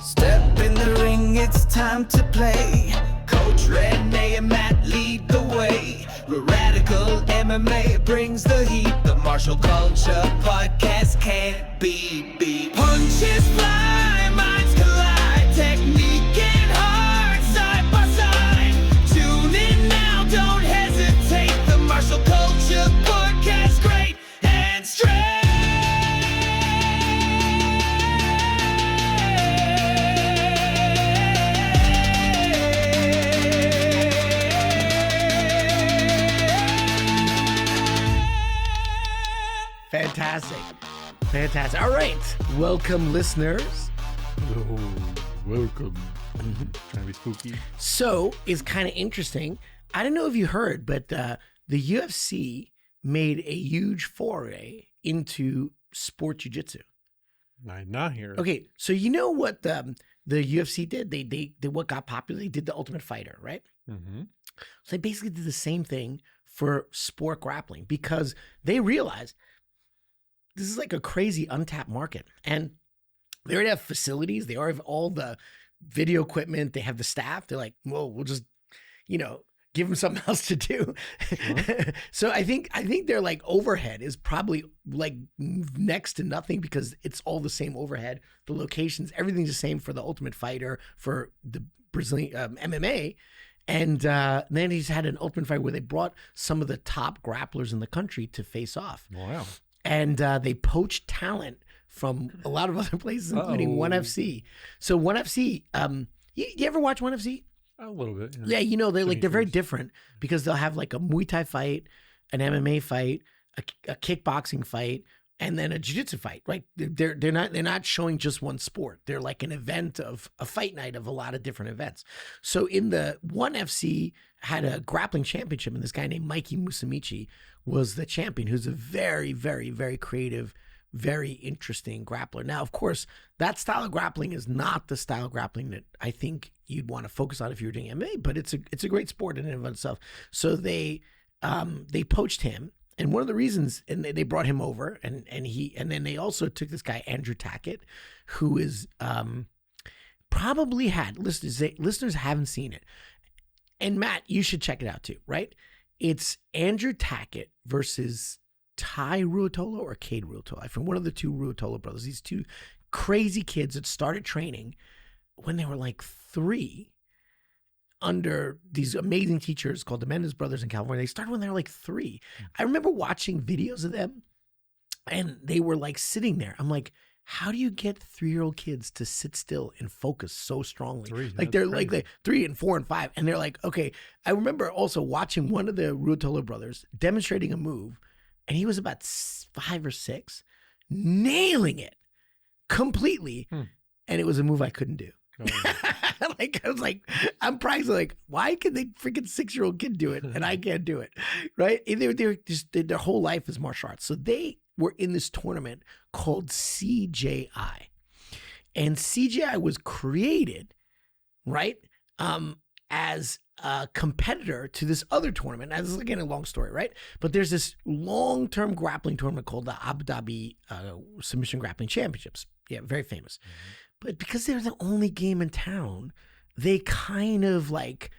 Step in the ring, it's time to play. Coach Rene and Matt lead the way. Radical MMA brings the heat. The martial culture podcast can't be beat. Punches fly, minds collide. Technique and heart side by side. Tune in now, don't hesitate. The martial culture podcast, great and straight. Fantastic. All right. Welcome, listeners. Welcome. Trying to be spooky. So, it's kind of interesting. I don't know if you heard, but the UFC made a huge foray into sport jiu-jitsu. I not hear. Okay, so you know what the UFC did? They what got popular? They did the Ultimate Fighter, right? Mm-hmm. So they basically did the same thing for sport grappling because they realized this is like a crazy untapped market. And they already have facilities. They already have all the video equipment. They have the staff. They're like, well, we'll just, give them something else to do. Sure. So I think their like overhead is probably like next to nothing because it's all the same overhead. The locations, everything's the same for the Ultimate Fighter, for the Brazilian MMA. And then he's had an Ultimate Fighter where they brought some of the top grapplers in the country to face off. Wow. And they poached talent from a lot of other places, including ONE FC. So ONE FC, you ever watch ONE FC? A little bit. Yeah, they're very different because they'll have like a Muay Thai fight, an MMA fight, a kickboxing fight, and then a jiu-jitsu fight. Right? They're not showing just one sport. They're like an event of a fight night of a lot of different events. So in the ONE FC had a grappling championship, and this guy named Mikey Musumeci was the champion, who's a very, very, very creative, very interesting grappler. Now, of course, that style of grappling is not the style of grappling that I think you'd want to focus on if you're doing MMA, but it's a great sport in and of itself. So they poached him, and one of the reasons, and they brought him over, and then they also took this guy Andrew Tackett, who is probably had listeners haven't seen it, and Matt, you should check it out too, right? It's Andrew Tackett versus Ty Ruotolo or Cade Ruotolo. From one of the two Ruotolo brothers. These two crazy kids that started training when they were like 3 under these amazing teachers called the Mendes brothers in California. They started when they were like 3. I remember watching videos of them and they were like sitting there. I'm like, how do you get 3-year-old kids to sit still and focus so strongly? Like they're crazy. Like 3 and 4 and 5. And they're like, okay. I remember also watching one of the Ruotolo brothers demonstrating a move, and he was about 5 or 6, nailing it completely. And it was a move I couldn't do. Like, I was like, I'm practicing like, why can the freaking 6-year-old kid do it and I can't do it? Right? And they're just, their whole life is martial arts. So they were in this tournament called CJI. And CJI was created, right, as a competitor to this other tournament. Now, this is again a long story, right? But there's this long-term grappling tournament called the Abu Dhabi Submission Grappling Championships. Yeah, very famous. Mm-hmm. But because they're the only game in town, they kind of like,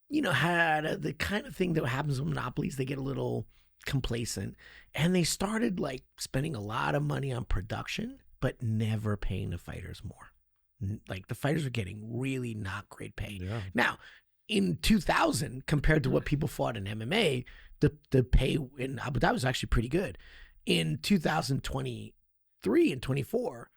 had the kind of thing that happens with monopolies. They get a little complacent, and they started like spending a lot of money on production, but never paying the fighters more. Like the fighters were getting really not great pay. Yeah. Now, in 2000, compared to what people fought in MMA, the pay in Abu Dhabi was actually pretty good. In 2023 and 24,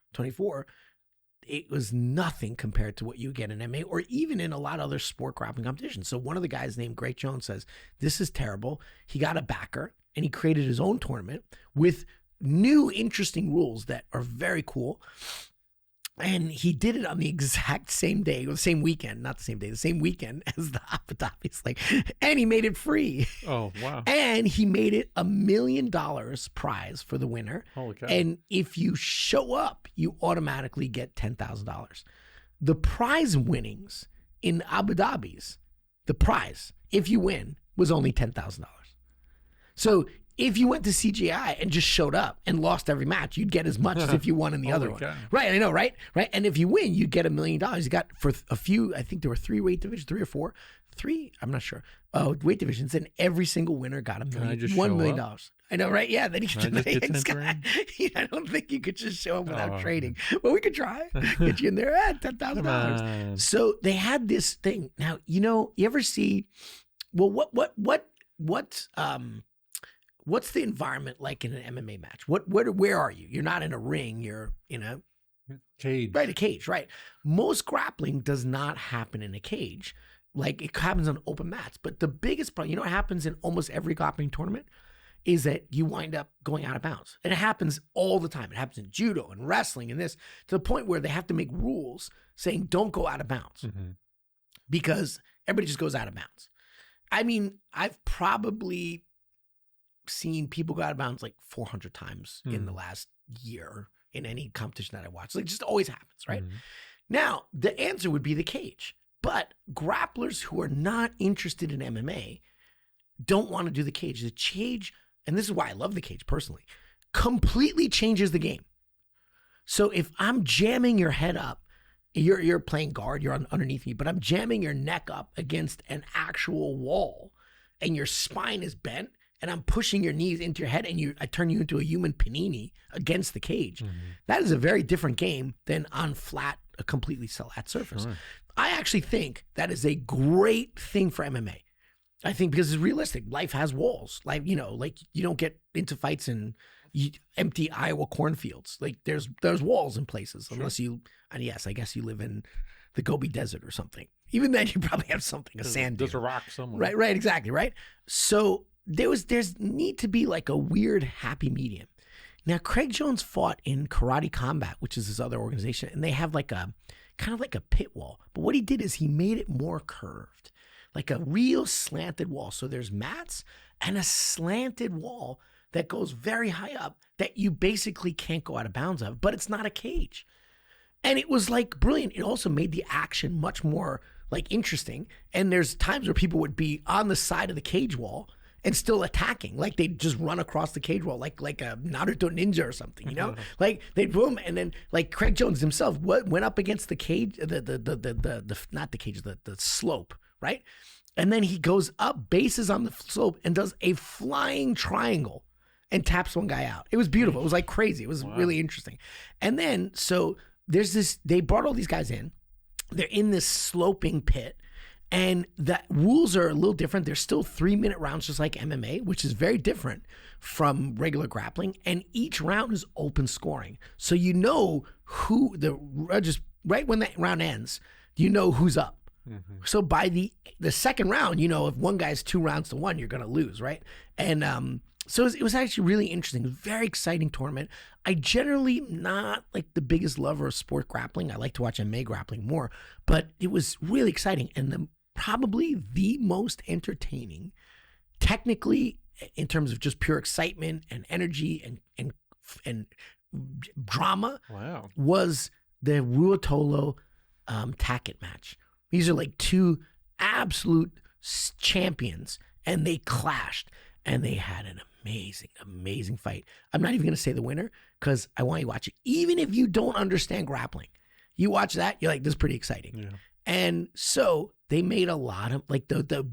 it was nothing compared to what you get in MMA or even in a lot of other sport grappling competitions. So one of the guys named Greg Jones says, this is terrible. He got a backer and he created his own tournament with new interesting rules that are very cool. And he did it on the exact same day, or the same weekend, not the same day, the same weekend as the Abu Dhabi. And he made it free. Oh, wow. And he made it $1 million prize for the winner. Holy cow. And if you show up, you automatically get $10,000. The prize winnings in Abu Dhabi's, the prize, if you win, was only $10,000. So if you went to CGI and just showed up and lost every match, you'd get as much as if you won in the other one. God. Right, I know, right? Right. And if you win, you'd get $1 million. You got for a few, I think there were 3 weight divisions, 3 or 4. 3, I'm not sure. Weight divisions, and every single winner got $1 million. I know, right? Yeah, then you Can I just get 10 grand? I don't think you could just show up without trading. Well, we could try. Get you in there at $10,000. So they had this thing. Now, you ever see? Well, what's the environment like in an MMA match? Where are you? You're not in a ring. You're in a Cage. Right, a cage. Right. Most grappling does not happen in a cage. Like it happens on open mats. But the biggest problem, what happens in almost every grappling tournament is that you wind up going out of bounds. And it happens all the time. It happens in judo and wrestling and this, to the point where they have to make rules saying don't go out of bounds because everybody just goes out of bounds. I mean, I've probably seen people go out of bounds like 400 times in the last year in any competition that I watch. Like, it just always happens, right? Now, the answer would be the cage. But grapplers who are not interested in MMA don't want to do the cage. The cage, and this is why I love the cage personally, completely changes the game. So if I'm jamming your head up, you're playing guard, you're underneath me, but I'm jamming your neck up against an actual wall and your spine is bent and I'm pushing your knees into your head and I turn you into a human panini against the cage. That is a very different game than on a completely flat surface. Sure. I actually think that is a great thing for MMA. I think because it's realistic. Life has walls. Like you don't get into fights in empty Iowa cornfields. Like there's walls in places, unless you, and yes, I guess you live in the Gobi Desert or something. Even then you probably have something, a sand dune. There's a rock somewhere. Right, exactly, right? So there's need to be like a weird happy medium. Now, Craig Jones fought in Karate Combat, which is this other organization, and they have like a kind of like a pit wall. But what he did is he made it more curved, like a real slanted wall. So there's mats and a slanted wall that goes very high up that you basically can't go out of bounds of, but it's not a cage. And it was like brilliant. It also made the action much more like interesting. And there's times where people would be on the side of the cage wall and still attacking, like they'd just run across the cage wall, like a Naruto ninja or something, like they'd boom, and then like Craig Jones himself went up against the cage, the not the cage, the slope, right, and then he goes up, bases on the slope, and does a flying triangle and taps one guy out. It was beautiful. It was like crazy. It was really interesting. And then so there's this. They brought all these guys in. They're in this sloping pit. And the rules are a little different. There's still 3-minute rounds, just like MMA, which is very different from regular grappling. And each round is open scoring. So you know who just right when that round ends, you know who's up. So by the second round, if one guy's 2 rounds to 1, you're going to lose, right? And so it was actually really interesting. Very exciting tournament. I generally not like the biggest lover of sport grappling. I like to watch MMA grappling more, but it was really exciting. And probably the most entertaining, technically, in terms of just pure excitement and energy and drama. Wow. Was the Ruotolo Tackett match. These are like 2 absolute champions, and they clashed, and they had an amazing fight. I'm not even going to say the winner because I want you to watch it. Even if you don't understand grappling, you watch that, you're like, this is pretty exciting. Yeah. And so they made a lot of like the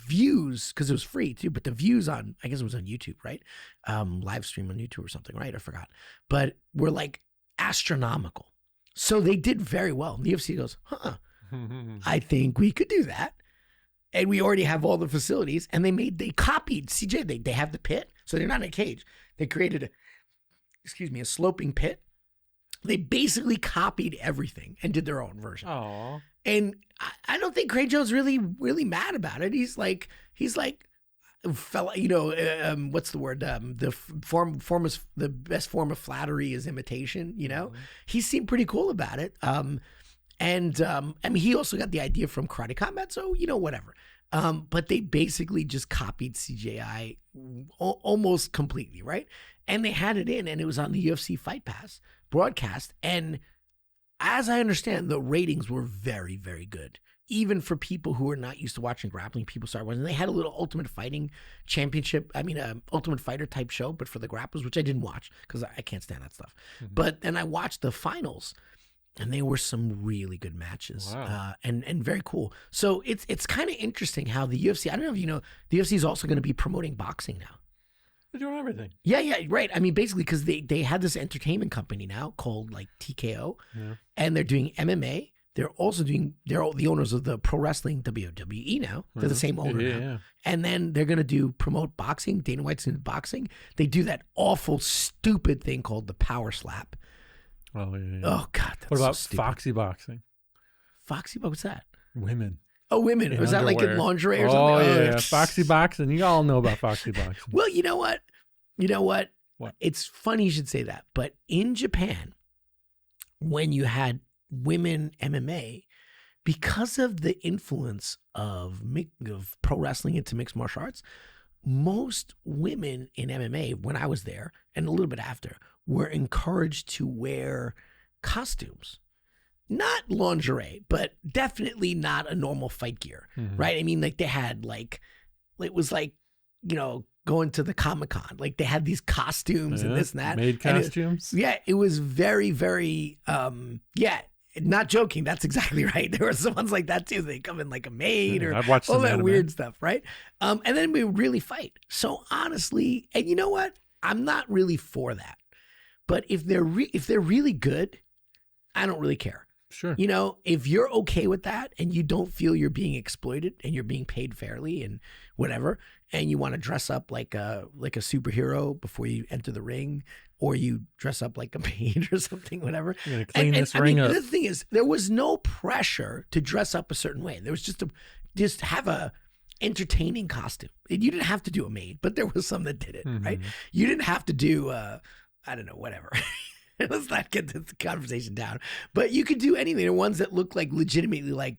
views, because it was free too, but the views on, I guess it was on YouTube, right? Live stream on YouTube or something, right? I forgot. But were like astronomical. So they did very well. And the UFC goes, I think we could do that. And we already have all the facilities. And they copied CJ. They have the pit. So they're not in a cage. They created a sloping pit. They basically copied everything and did their own version. Aww. And I don't think Craig Jones really mad about it. He's like, fella, what's the word? The best form of flattery is imitation. He seemed pretty cool about it. I mean, he also got the idea from Karate Combat, so whatever. But they basically just copied CJI almost completely, right? And they had it in, and it was on the UFC Fight Pass broadcast. And as I understand, the ratings were very, very good. even for people who are not used to watching grappling, people start watching. They had a little Ultimate Fighting Championship, Ultimate Fighter type show, but for the grapplers, which I didn't watch because I can't stand that stuff. But then I watched the finals, and they were some really good matches. Wow. And very cool. So it's kind of interesting how the UFC, I don't know if you know, the UFC is also going to be promoting boxing now. They're doing everything. Yeah, right. I mean, basically, because they had this entertainment company now called like TKO, and they're doing MMA. They're the owners of the pro wrestling WWE now. They're the same owner now. Yeah. And then they're going to promote boxing. Dana White's in boxing. They do that awful, stupid thing called the power slap. Oh, yeah. Oh, God. That's What about so stupid. Foxy boxing? Foxy? What's that? Women. Oh, women. Was that like in lingerie or Oh, something? yeah. Foxy boxing. You all know about Foxy boxing. Well, you know what? What? It's funny you should say that. But in Japan, when you had women MMA, because of the influence of pro wrestling into mixed martial arts, most women in MMA, when I was there and a little bit after, were encouraged to wear costumes. Not lingerie, but definitely not a normal fight gear, right? I mean, like they had it was like, going to the Comic-Con. Like they had these costumes and this and that. Made costumes? It was very, very, not joking. That's exactly right. There were some ones like that too. They come in like a maid or I've watched all some that anime. weird stuff, right? And then we would really fight. So honestly, and you know what? I'm not really for that. But if they're really good, I don't really care. Sure. If you're okay with that and you don't feel you're being exploited and you're being paid fairly and whatever, and you want to dress up like a superhero before you enter the ring, or you dress up like a maid or something, whatever. You're gonna clean this ring up. The thing is, there was no pressure to dress up a certain way. There was just have a entertaining costume. You didn't have to do a maid, but there was some that did it, right? You didn't have to do I don't know, whatever. Let's not get this conversation down. But you could do anything. There are ones that look like legitimately like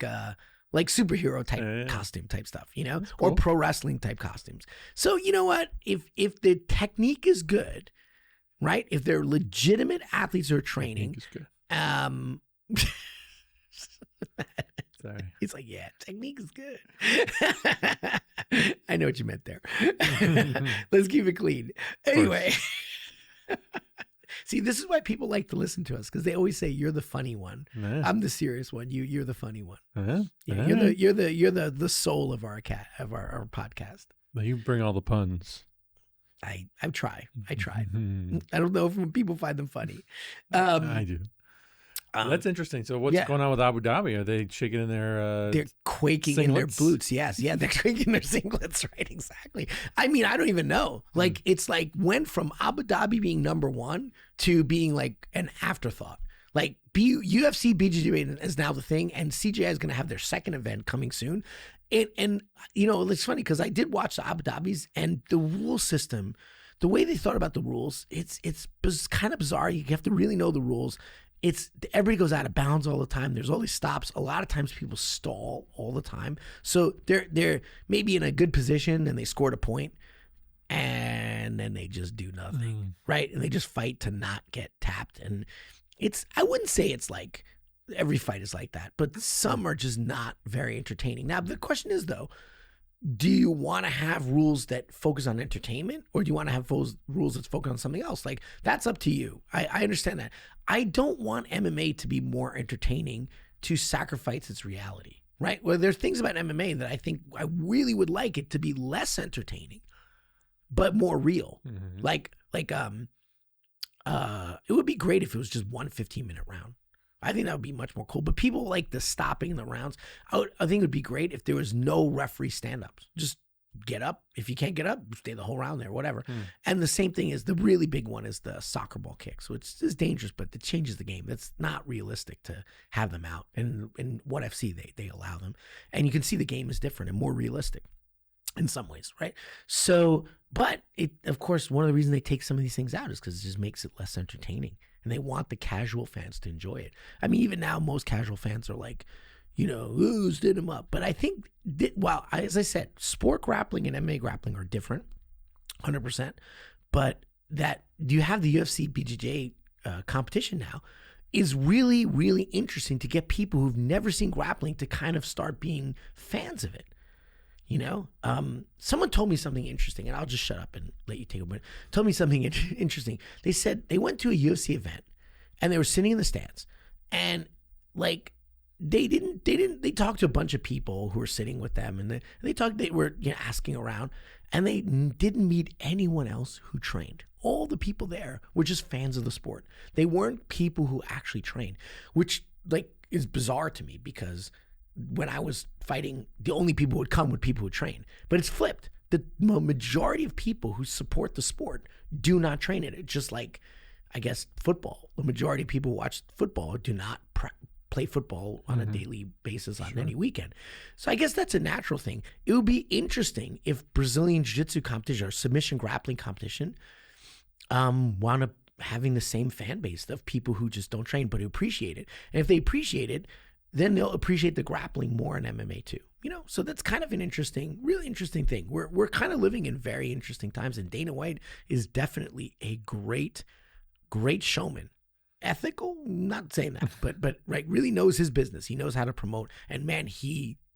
superhero type costume type stuff, Cool. or pro wrestling type costumes. So you know what? If the technique is good, right? If they're legitimate athletes who are training, Technique is good. Sorry. He's like, yeah, technique is good. I know what you meant there. Let's keep it clean. Anyway. See, this is why people like to listen to us, because they always say you're the funny one. Yeah. I'm the serious one. You're the funny one. Yeah, you're the soul of our podcast. Well, you bring all the puns. I try. I don't know if people find them funny. I do. That's interesting. So what's going on with Abu Dhabi? Are they shaking in their they're quaking singlets? in their boots. Yes. Yeah, they're quaking in their singlets, right? Exactly. I mean, I don't even know. Like, it's like went from Abu Dhabi being number one to being like an afterthought. Like UFC BJJ is now the thing, and CJI is going to have their second event coming soon. And it's funny because I did watch the Abu Dhabis, and the rule system, the way they thought about the rules, it's kind of bizarre. You have to really know the rules. Everybody goes out of bounds all the time. There's all these stops. A lot of times people stall all the time. So they're maybe in a good position and they scored a point, and then they just do nothing, right? And they just fight to not get tapped. And I wouldn't say it's like every fight is like that, but some are just not very entertaining. Now, the question is, though, do you want to have rules that focus on entertainment, or do you want to have rules that focus on something else? Like, that's up to you. I understand that. I don't want MMA to be more entertaining to sacrifice its reality, right? Well, there's things about MMA that I think I really would like it to be less entertaining, but more real. Like it would be great if it was just one 15-minute round. I think that would be much more cool. But people like the stopping the rounds. I think it would be great if there was no referee stand-ups. Just get up. If you can't get up, stay the whole round there, whatever. And the same thing is, the really big one is the soccer ball kicks, which is dangerous, but it changes the game. It's not realistic to have them out. And in what FC, they allow them. And you can see the game is different and more realistic in some ways, right? So, but of course, one of the reasons they take some of these things out is because it just makes it less entertaining. And they want the casual fans to enjoy it. I mean, even now, most casual fans are like, ooh, stood him up. But I think, as I said, sport grappling and MMA grappling are different, 100%. But that you have the UFC BJJ competition now, is really, really interesting to get people who've never seen grappling to kind of start being fans of it. You know, someone told me something interesting, and I'll just shut up and let you take a minute. Told me something interesting. They said they went to a UFC event, and they were sitting in the stands, and like they talked to a bunch of people who were sitting with them, and they were asking around, and they didn't meet anyone else who trained. All the people there were just fans of the sport. They weren't people who actually trained, which like is bizarre to me because when I was fighting, the only people who would come were people who train. But it's flipped. The majority of people who support the sport do not train in it. Just like, I guess, football. The majority of people who watch football do not play football on a daily basis on any weekend. So I guess that's a natural thing. It would be interesting if Brazilian Jiu-Jitsu competition or submission grappling competition wound up having the same fan base of people who just don't train but who appreciate it. And if they appreciate it, then they'll appreciate the grappling more in MMA too. You know, so that's kind of an interesting, really interesting thing. We're kind of living in very interesting times, and Dana White is definitely a great showman. Ethical, not saying that, but right, really knows his business. He knows how to promote, and man,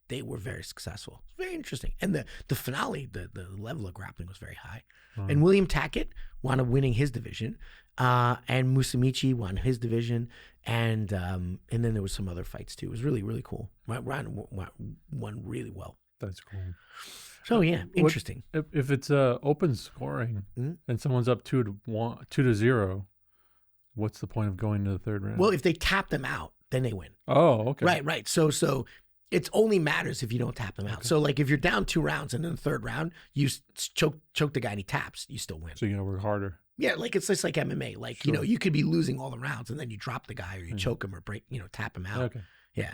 they were very successful. It's very interesting. And the finale, the level of grappling was very high. And William Tackett wound up winning his division, and Musumeci won his division, and then there was some other fights too. It was really, really cool. Ryan won really well. That's cool. So yeah, interesting. If it's open scoring and someone's up 2-0, what's the point of going to the third round? Well, if they tap them out, then they win. Oh, okay. Right. So it only matters if you don't tap them out. Okay. So like if you're down 2 rounds and in the third round you choke the guy and he taps, you still win. So you gotta work harder. Yeah, like it's just like MMA. Like, you know, you could be losing all the rounds and then you drop the guy or you choke him or tap him out. Okay. Yeah.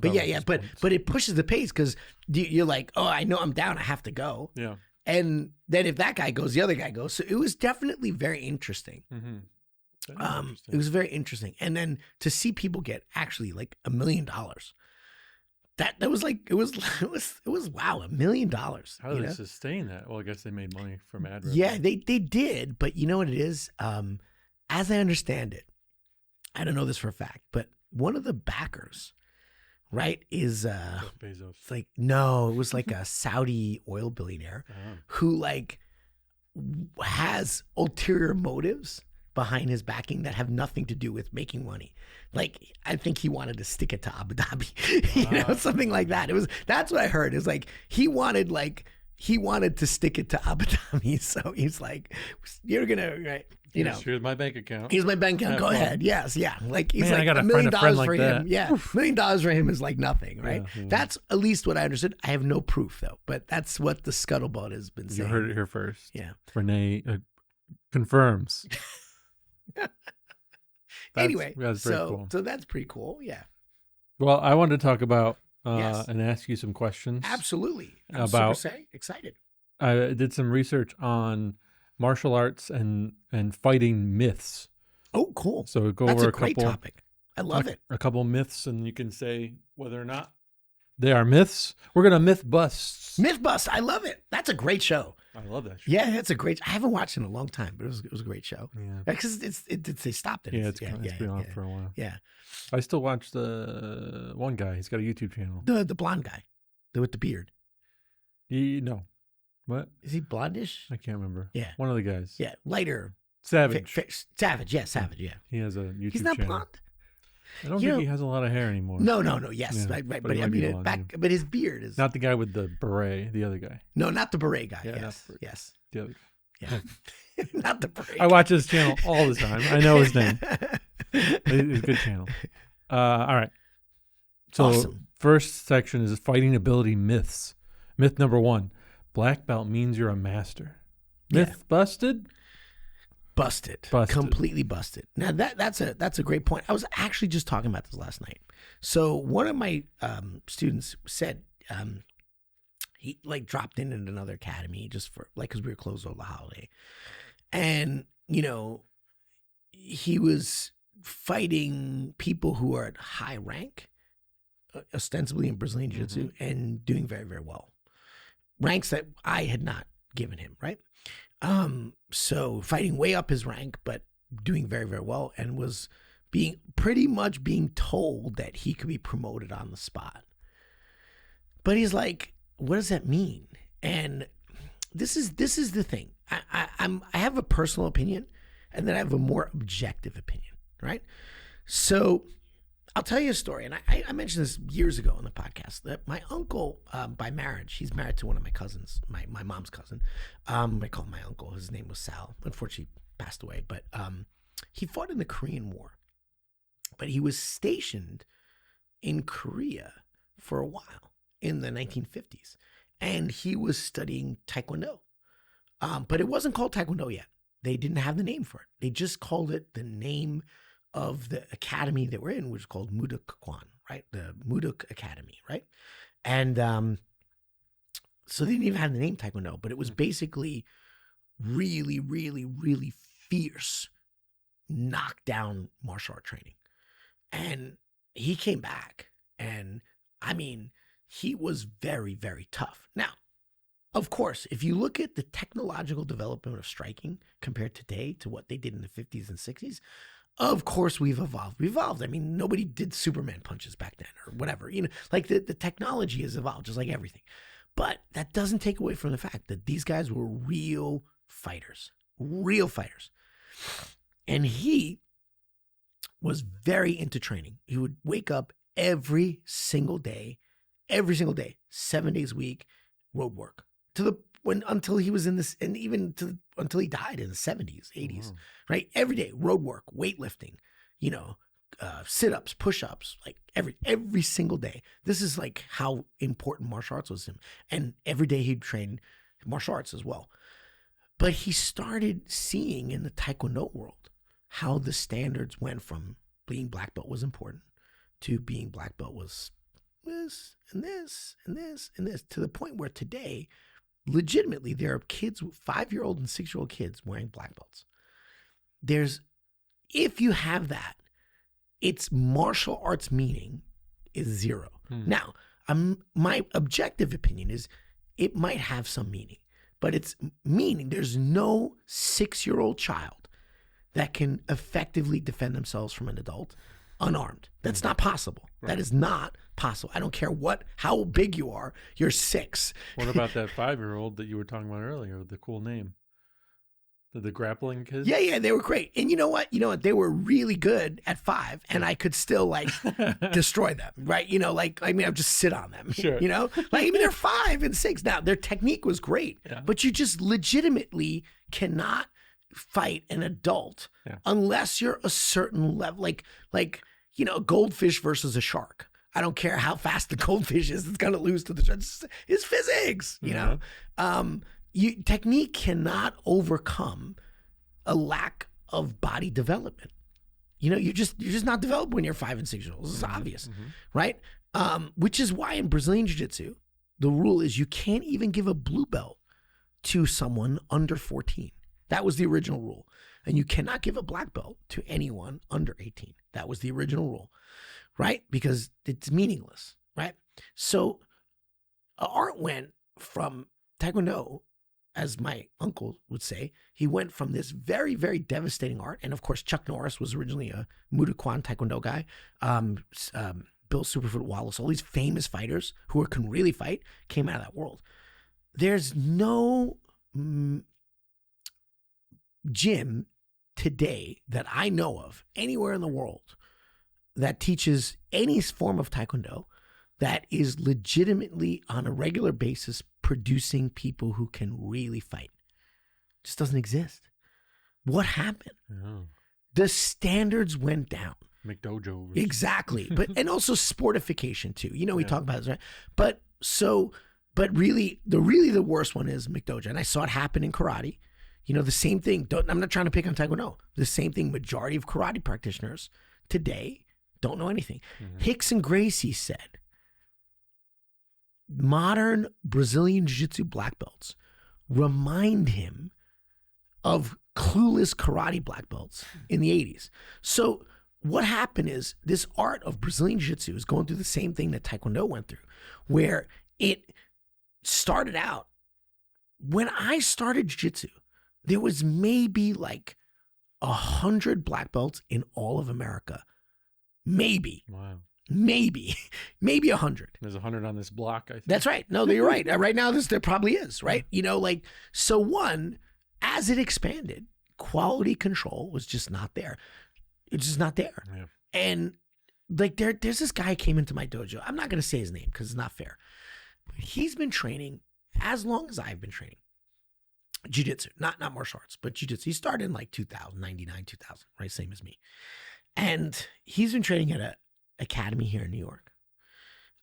Cool. Yeah. But but it pushes the pace because you're like, oh, I know I'm down. I have to go. Yeah. And then if that guy goes, the other guy goes. So it was definitely very interesting. It was very interesting. And then to see people get actually like $1 million. That was like it was wow, $1 million. How do they sustain that? Well, I guess they made money from ad revenue. Yeah, they did, but you know what it is? As I understand it, I don't know this for a fact, but one of the backers, right, is Jeff Bezos. It's like no, it was like a Saudi oil billionaire who like has ulterior motives behind his backing that have nothing to do with making money. Like, I think he wanted to stick it to Abu Dhabi, something like that. That's what I heard. It's like, he wanted to stick it to Abu Dhabi. So he's like, you're going to, right. Here's my bank account. Here's my bank account. Go ahead. Yes. Yeah. Like, he's like I gotta $1 million find a friend like for that. him. Yeah. $1 million for him is like nothing. Right. Yeah. That's at least what I understood. I have no proof though, but that's what the scuttlebutt has been saying. You heard it here first. Yeah. Rene confirms. Anyway, cool. So that's pretty cool. Yeah. Well, I wanted to talk about and ask you some questions. Absolutely. I'm about super excited. I did some research on martial arts and fighting myths. Oh, cool. So go that's over a great topic. I love it. A couple myths, and you can say whether or not they are myths. We're gonna myth bust. Myth bust. I love it. That's a great show. I love that show. Yeah, that's a great. I haven't watched it in a long time, but it was a great show. Yeah, because they stopped it. Yeah, it's been on for a while. Yeah, I still watch the one guy. He's got a YouTube channel. The blonde guy, with the beard. No, what is he blondish? I can't remember. Yeah, one of the guys. Yeah, lighter. Savage. Savage. Yeah, Savage. Yeah. He has a YouTube channel. He's not blonde. I don't think he has a lot of hair anymore. No. Yes, yeah, right. But I mean, but his beard is not the guy with the beret. The other guy. No, not the beret guy. Yeah, yes. The other guy. Yeah, not the beret. I watch his channel all the time. I know his name. It's a good channel. All right. So awesome. First section is fighting ability myths. Myth number 1: black belt means you're a master. Myth busted. Busted. Completely busted. Now that's a great point. I was actually just talking about this last night. So one of my students said he like dropped in at another academy just for like because we were closed over the holiday, and he was fighting people who are at high rank, ostensibly in Brazilian Jiu-Jitsu, and doing very, very well. Ranks that I had not given him, right? So fighting way up his rank, but doing very, very well, and was pretty much being told that he could be promoted on the spot. But he's like, what does that mean? And this is the thing. I have a personal opinion, and then I have a more objective opinion, right? So I'll tell you a story, and I mentioned this years ago on the podcast, that my uncle, by marriage, he's married to one of my cousins, my mom's cousin. I call him my uncle. His name was Sal. Unfortunately, he passed away, but he fought in the Korean War. But he was stationed in Korea for a while in the 1950s, and he was studying Taekwondo. But it wasn't called Taekwondo yet. They didn't have the name for it. They just called it the name of the academy that we're in, which is called Mudok-kwan, right? The Mudok Academy, right? And so they didn't even have the name Taekwondo, but it was basically really, really, really fierce knockdown martial art training. And he came back, and I mean, he was very, very tough. Now, of course, if you look at the technological development of striking compared today to what they did in the 50s and 60s, of course we've evolved. We evolved. I mean, nobody did Superman punches back then or whatever. You know, like the technology has evolved, just like everything. But that doesn't take away from the fact that these guys were real fighters. And he was very into training. He would wake up every single day, 7 days a week, road work until he was in this, and until he died in the 70s, 80s, right? Every day, road work, weightlifting, sit-ups, push-ups, like every single day. This is like how important martial arts was to him. And every day he'd train martial arts as well. But he started seeing in the Taekwondo world how the standards went from being black belt was important to being black belt was this and this and this and this, to the point where today, legitimately, there are kids, 5-year-old and 6-year-old kids wearing black belts. If you have that, its martial arts meaning is zero. Now, my objective opinion is it might have some meaning, but its meaning, there's no 6-year-old child that can effectively defend themselves from an adult unarmed. That's not possible. Right. That is not possible. I don't care how big you are, you're 6. What about that 5-year-old that you were talking about earlier with the cool name? The grappling kids? Yeah, they were great. And you know what? They were really good at 5, and I could still destroy them, right? I'd just sit on them. Sure. They're 5 and 6. Now, their technique was great, but you just legitimately cannot fight an adult unless you're a certain level, like goldfish versus a shark. I don't care how fast the goldfish is; it's gonna lose to the shark. It's physics, technique cannot overcome a lack of body development. You're just not developed when you're 5 and 6 years old. This is obvious, right? Which is why in Brazilian Jiu-Jitsu, the rule is you can't even give a blue belt to someone under 14. That was the original rule. And you cannot give a black belt to anyone under 18. That was the original rule, right? Because it's meaningless, right? So art went from Taekwondo, as my uncle would say, he went from this very, very devastating art. And of course, Chuck Norris was originally a Mudok-kwan Taekwondo guy. Bill Superfoot Wallace, all these famous fighters who can really fight came out of that world. There's no gym today that I know of anywhere in the world that teaches any form of Taekwondo that is legitimately on a regular basis producing people who can really fight. It just doesn't exist. What happened? The standards went down. McDojos. Exactly. And also sportification too. We talk about this, right? But really the worst one is McDojo. And I saw it happen in karate. The same thing. I'm not trying to pick on Taekwondo. The same thing. Majority of karate practitioners today don't know anything. Hicks and Gracie said, modern Brazilian Jiu-Jitsu black belts remind him of clueless karate black belts in the 80s. So what happened is this art of Brazilian Jiu-Jitsu is going through the same thing that Taekwondo went through, where it started out. When I started Jiu-Jitsu, there was maybe like 100 black belts in all of America. Maybe. Wow. Maybe 100. There's 100 on this block, I think. That's right. No, you're right. Right now, there probably is, right? You know, like, so one, as it expanded, quality control was just not there. It's just not there. Yeah. And like, there's this guy came into my dojo. I'm not going to say his name because it's not fair. He's been training as long as I've been training. Jiu-Jitsu, not martial arts, but Jiu-Jitsu. He started in like 2000, 99, 2000, right? Same as me. And he's been training at a academy here in New York.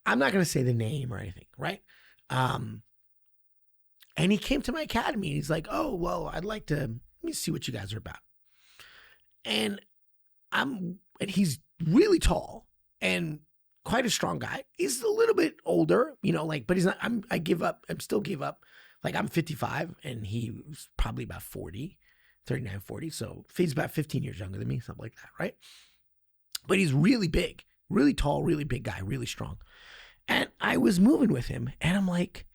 I'm not going to say the name or anything, right? And he came to my academy and he's like, oh, well, I'd like to, let me see what you guys are about. And he's really tall and quite a strong guy. He's a little bit older, you know, like, but he's not, I'm still give up. Like, I'm 55 and he was probably about 40, 39, 40. So he's about 15 years younger than me, something like that, right? But he's really big, really tall, really big guy, really strong. And I was moving with him and I'm like,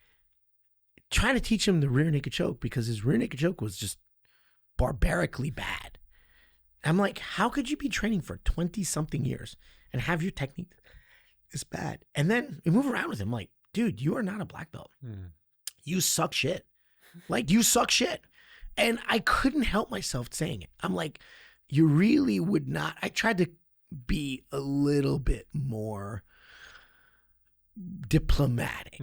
trying to teach him the rear naked choke because his rear naked choke was just barbarically bad. I'm like, how could you be training for 20 something years and have your technique this bad? And then we move around with him like, dude, you are not a black belt. You suck shit. Like, you suck shit. And I couldn't help myself saying it. I'm like, you really would not. I tried to be a little bit more diplomatic,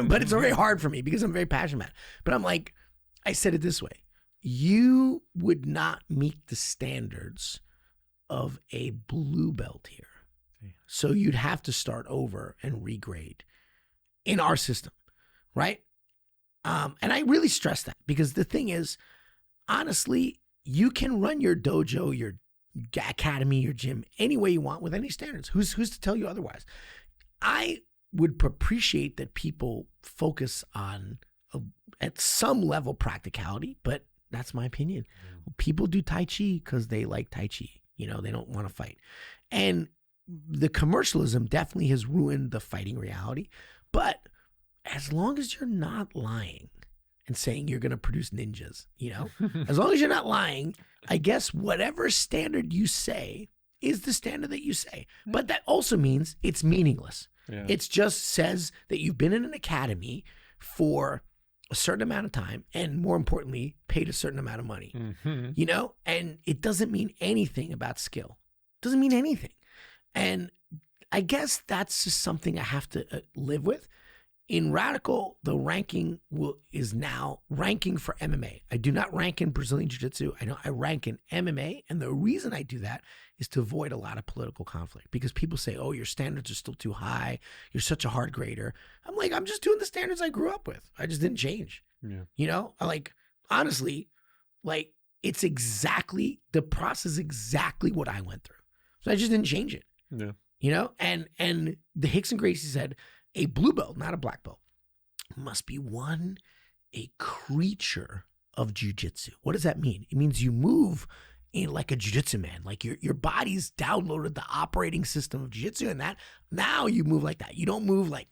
but it's very hard for me because I'm very passionate about it. But I'm like, I said it this way. You would not meet the standards of a blue belt here. So you'd have to start over and regrade in our system, right? And I really stress that because the thing is, honestly, you can run your dojo, your academy, your gym any way you want with any standards. Who's to tell you otherwise? I would appreciate that people focus on at some level practicality, but that's my opinion. People do Tai Chi because they like Tai Chi. You know, they don't want to fight. And the commercialism definitely has ruined the fighting reality. But as long as you're not lying and saying you're going to produce ninjas, you know, as long as you're not lying, I guess whatever standard you say is the standard that you say. But that also means it's meaningless. Yeah. It just says that you've been in an academy for a certain amount of time and, more importantly, paid a certain amount of money, you know, and it doesn't mean anything about skill. It doesn't mean anything. And I guess that's just something I have to live with. In Radical, the ranking is now ranking for MMA. I do not rank in Brazilian Jiu-Jitsu. I rank in MMA. And the reason I do that is to avoid a lot of political conflict because people say, oh, your standards are still too high. You're such a hard grader. I'm like, I'm just doing the standards I grew up with. I just didn't change. Yeah. You know, like, honestly, like, it's exactly, the process exactly what I went through. So I just didn't change it. Yeah. You know, and the Hickson Gracie said, a blue belt, not a black belt, must be a creature of jiu-jitsu. What does that mean? It means you move in like a jiu-jitsu man. Like your body's downloaded the operating system of jiu-jitsu, and that now you move like that. You don't move like,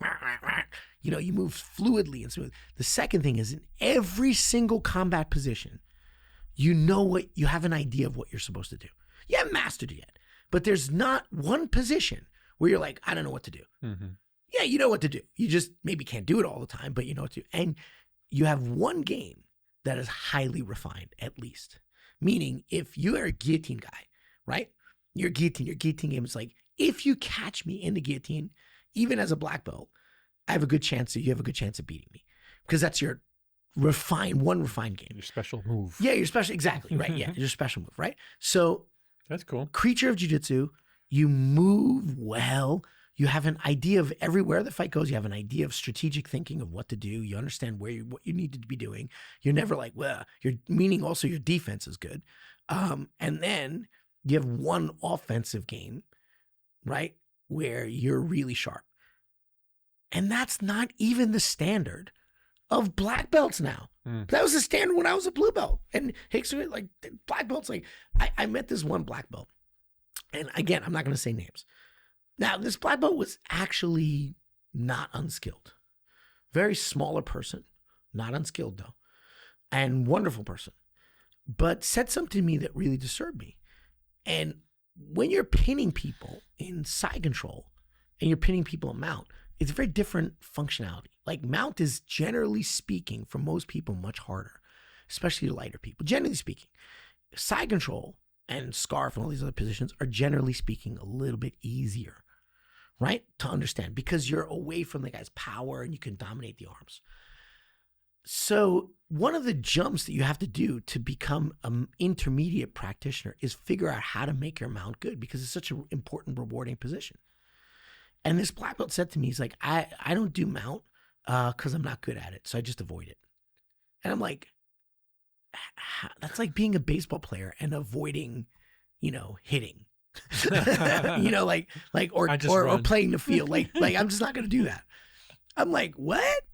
you know, you move fluidly and smooth. The second thing is in every single combat position, you have an idea of what you're supposed to do. You haven't mastered it yet, but there's not one position where you're like, I don't know what to do. Yeah, you know what to do. You just maybe can't do it all the time, but you know what to do. And you have one game that is highly refined, at least. Meaning, if you are a guillotine guy, right? Your guillotine game is like, if you catch me in the guillotine, even as a black belt, you have a good chance of beating me. Because that's your refined game. Your special move. Yeah, your special, exactly, right? Yeah, your special move, right? So, that's cool. Creature of jiu-jitsu, you move well. You have an idea of everywhere the fight goes. You have an idea of strategic thinking of what to do. You understand what you need to be doing. You're never like, well, meaning also your defense is good. And then you have one offensive game, right, where you're really sharp. And that's not even the standard of black belts now. That was the standard when I was a blue belt. And Hicks, like, black belts, like, I met this one black belt. And again, I'm not going to say names. Now, this black belt was actually not unskilled. Very smaller person, not unskilled though, and wonderful person. but said something to me that really disturbed me. And when you're pinning people in side control and you're pinning people in mount, it's a very different functionality. Like mount is generally speaking, for most people, much harder, especially lighter people. Generally speaking, side control and scarf and all these other positions are generally speaking a little bit easier, right? To understand because you're away from the guy's power and you can dominate the arms. So one of the jumps that you have to do to become an intermediate practitioner is figure out how to make your mount good because it's such an important, rewarding position. And this black belt said to me, he's like, I don't do mount because I'm not good at it. So I just avoid it. And I'm like, that's like being a baseball player and avoiding, hitting, or playing the field. Like I'm just not going to do that. I'm like, what?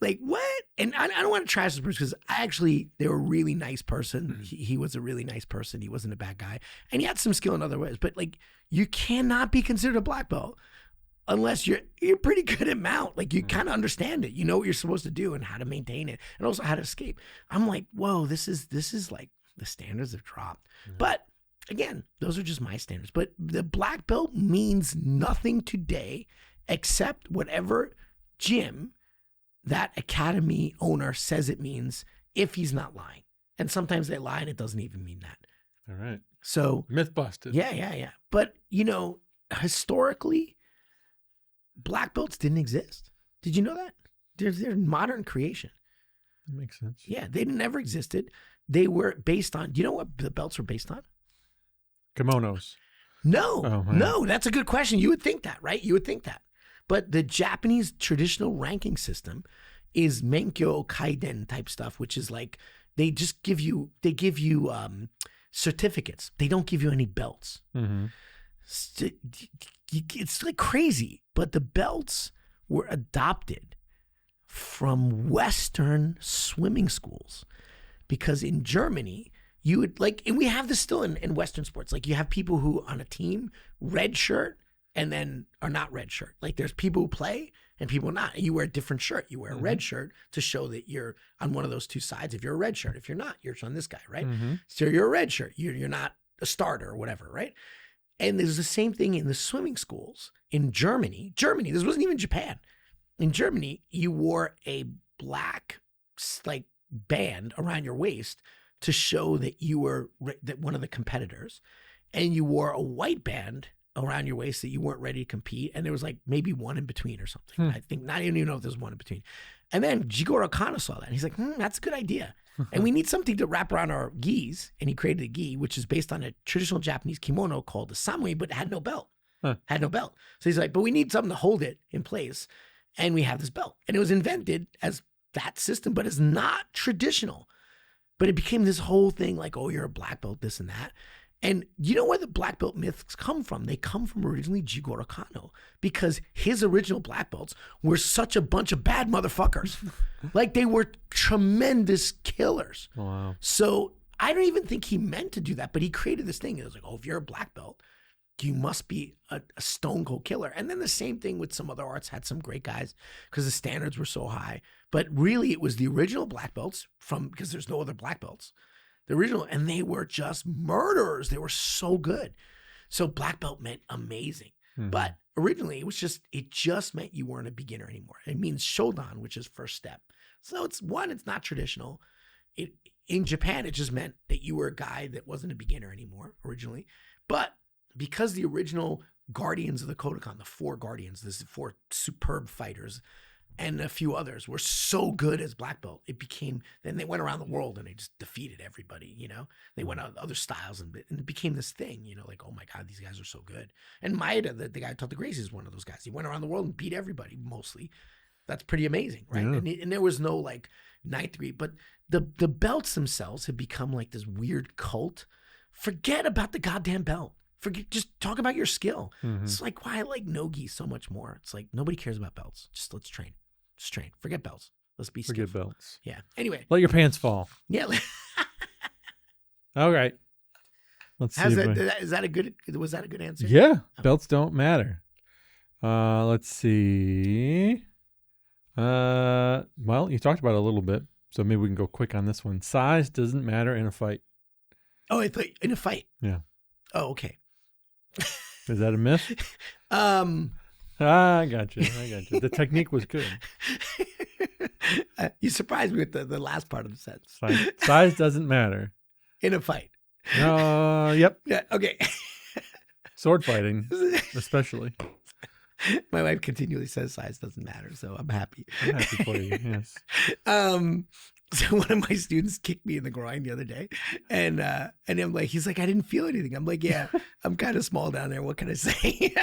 Like what? And I don't want to trash this person because they were a really nice person. He was a really nice person. He wasn't a bad guy. And he had some skill in other ways. But like you cannot be considered a black belt unless you're pretty good at mount. Like you kind of understand it. You know what you're supposed to do and how to maintain it and also how to escape. I'm like, whoa, this is like the standards have dropped. But again, those are just my standards. But the black belt means nothing today except whatever gym that academy owner says it means if he's not lying. And sometimes they lie and it doesn't even mean that. All right. So myth busted. Yeah. But historically, black belts didn't exist. Did you know that? They're modern creation. That makes sense. Yeah, they never existed. They were based on, do you know what the belts were based on? Kimonos. No, that's a good question. You would think that, right? You would think that. But the Japanese traditional ranking system is Menkyo Kaiden type stuff, which is like they give you certificates. They don't give you any belts. Mm-hmm. It's like crazy, but the belts were adopted from Western swimming schools because in Germany, you would and we have this still in Western sports. Like you have people who on a team, red shirt, and then are not red shirt. Like there's people who play and people not. And you wear a different shirt. You wear a red shirt to show that you're on one of those two sides. If you're a red shirt, if you're not, you're on this guy, right? Mm-hmm. So you're a red shirt. You're not a starter or whatever, right? And there's the same thing in the swimming schools in Germany. This wasn't even Japan. In Germany, you wore a black band around your waist to show that you were one of the competitors, and you wore a white band around your waist that you weren't ready to compete, and there was maybe one in between or something. I think not even know if there's one in between. And then Jigoro Kano saw that, and he's like, that's a good idea. And we need something to wrap around our gis, and he created a gi, which is based on a traditional Japanese kimono called the samui, but it had no belt. Had no belt. So he's like, but we need something to hold it in place, and we have this belt. And it was invented as that system, but it's not traditional. But it became this whole thing like, oh, you're a black belt, this and that. And you know where the black belt myths come from? They come from originally Jigoro Kano because his original black belts were such a bunch of bad motherfuckers. Like they were tremendous killers. Wow. So I don't even think he meant to do that, but he created this thing. It was like, oh, if you're a black belt, you must be a stone cold killer. And then the same thing with some other arts, had some great guys because the standards were so high. But really it was the original black belts because there's no other black belts. The original, and they were just murderers. They were so good. So black belt meant amazing. Mm-hmm. But originally it just meant you weren't a beginner anymore. It means Showdown, which is first step. So it's not traditional. In Japan, it just meant that you were a guy that wasn't a beginner anymore originally. But because the original guardians of the Kodokan, the four guardians, the four superb fighters, and a few others were so good as black belt, then they went around the world and they just defeated everybody, They went on other styles and it became this thing, like, oh my God, these guys are so good. And Maeda, the guy who taught the Gracies, is one of those guys. He went around the world and beat everybody mostly. That's pretty amazing, right? Yeah. And there was no ninth degree, but the belts themselves have become like this weird cult. Forget about the goddamn belt. Just talk about your skill. Mm-hmm. It's like why I like no-gi so much more. It's like nobody cares about belts. Just let's train. Just train. Forget belts. Let's be skillful. Forget belts. Yeah. Anyway. Let your pants fall. Yeah. All right. Let's see. Was that a good answer? Yeah. Belts don't matter. Let's see. Well, you talked about it a little bit, so maybe we can go quick on this one. Size doesn't matter in a fight. Oh, I thought in a fight. Yeah. Oh, okay. Is that a myth? I got you. The technique was good. You surprised me with the last part of the sentence. Size doesn't matter. In a fight. Yep. Yeah. Okay. Sword fighting, especially. My wife continually says size doesn't matter, so I'm happy. I'm happy for you. Yes. So one of my students kicked me in the groin the other day, and I'm like, he's like, I didn't feel anything. I'm like, yeah, I'm kind of small down there. What can I say?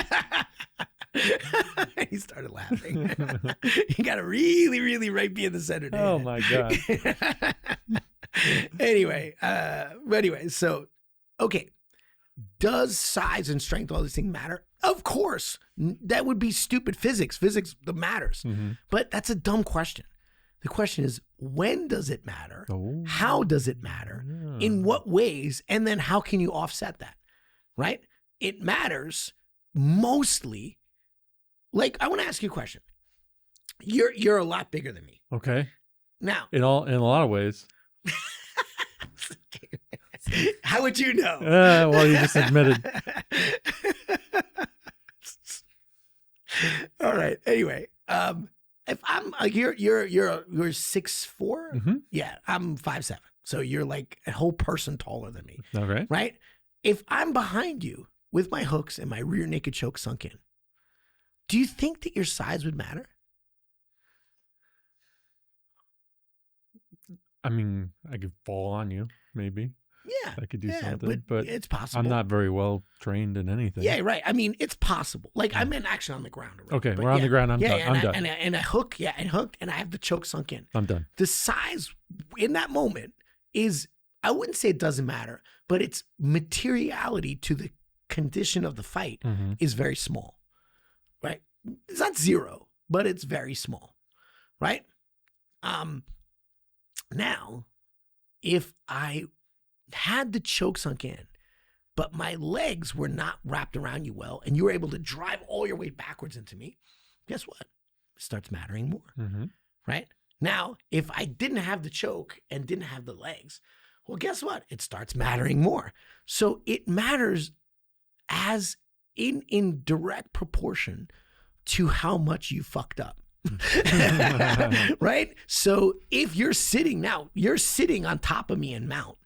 He started laughing. He got to really, really right be in the center. Oh my God. Anyway, so, okay. Does size and strength, all these things matter? Of course. That would be stupid physics. Physics that matters. Mm-hmm. But that's a dumb question. The question is, when does it matter? Oh. How does it matter? Yeah. In what ways? And then how can you offset that? Right? It matters mostly. Like, I want to ask you a question. You're a lot bigger than me. Okay. Now, In a lot of ways. how would you know? Well, you just admitted. All right. Anyway, if I'm you're 6'4", Mm-hmm. yeah, I'm 5'7", so you're like a whole person taller than me, Okay. right? If I'm behind you with my hooks and my rear naked choke sunk in, do you think that your size would matter? I mean, I could fall on you, maybe. Yeah, I could do something, but it's possible. I'm not very well trained in anything. Yeah, right. I mean, it's possible. Like, I meant actually on the ground already. Okay, But we're on the ground. I'm done. Yeah, I'm done. And I hook, and hooked, and I have the choke sunk in. I'm done. The size in that moment is, I wouldn't say it doesn't matter, but its materiality to the condition of the fight Mm-hmm. is very small, right? It's not zero, but it's very small, right? Now, if I had the choke sunk in, but my legs were not wrapped around you well, and you were able to drive all your weight backwards into me, guess what? It starts mattering more, Mm-hmm. right? Now, if I didn't have the choke and didn't have the legs, well, guess what? It starts mattering more. So it matters as in direct proportion to how much you fucked up. Right? So if you're sitting on top of me in mount,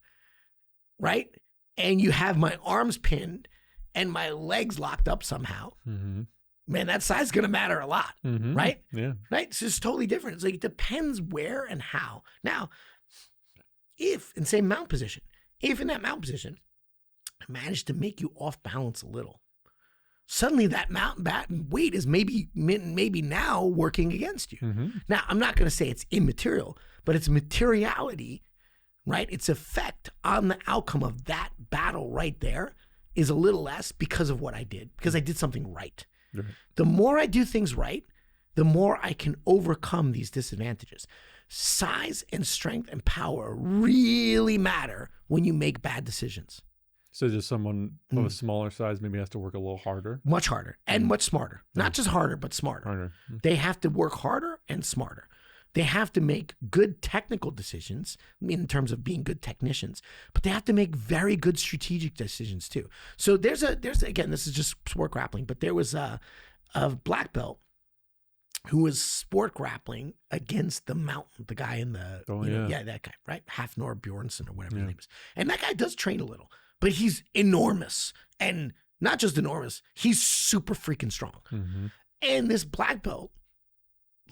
right? And you have my arms pinned and my legs locked up somehow, Mm-hmm. man, that size is going to matter a lot, Mm-hmm. right? Yeah. Right? So it's totally different. It's like, it depends where and how. Now, if in say mount position, if in that mount position, I managed to make you off balance a little, suddenly that mountain weight is maybe now working against you. Mm-hmm. Now, I'm not going to say it's immaterial, but its materiality, right? Its effect on the outcome of that battle right there is a little less because of what I did, because I did something right. Right. The more I do things right, the more I can overcome these disadvantages. Size and strength and power really matter when you make bad decisions. So just someone of a smaller size maybe has to work a little harder. Much harder and much smarter. Not just harder, but smarter. Harder. They have to work harder and smarter. They have to make good technical decisions in terms of being good technicians, but they have to make very good strategic decisions too. So there's again, this is just sport grappling, but there was a black belt who was sport grappling against the mountain, the guy in the, that guy, right? Hafnor Bjornsson or whatever his name is. And that guy does train a little, but he's enormous, and not just enormous, he's super freaking strong. Mm-hmm. And this black belt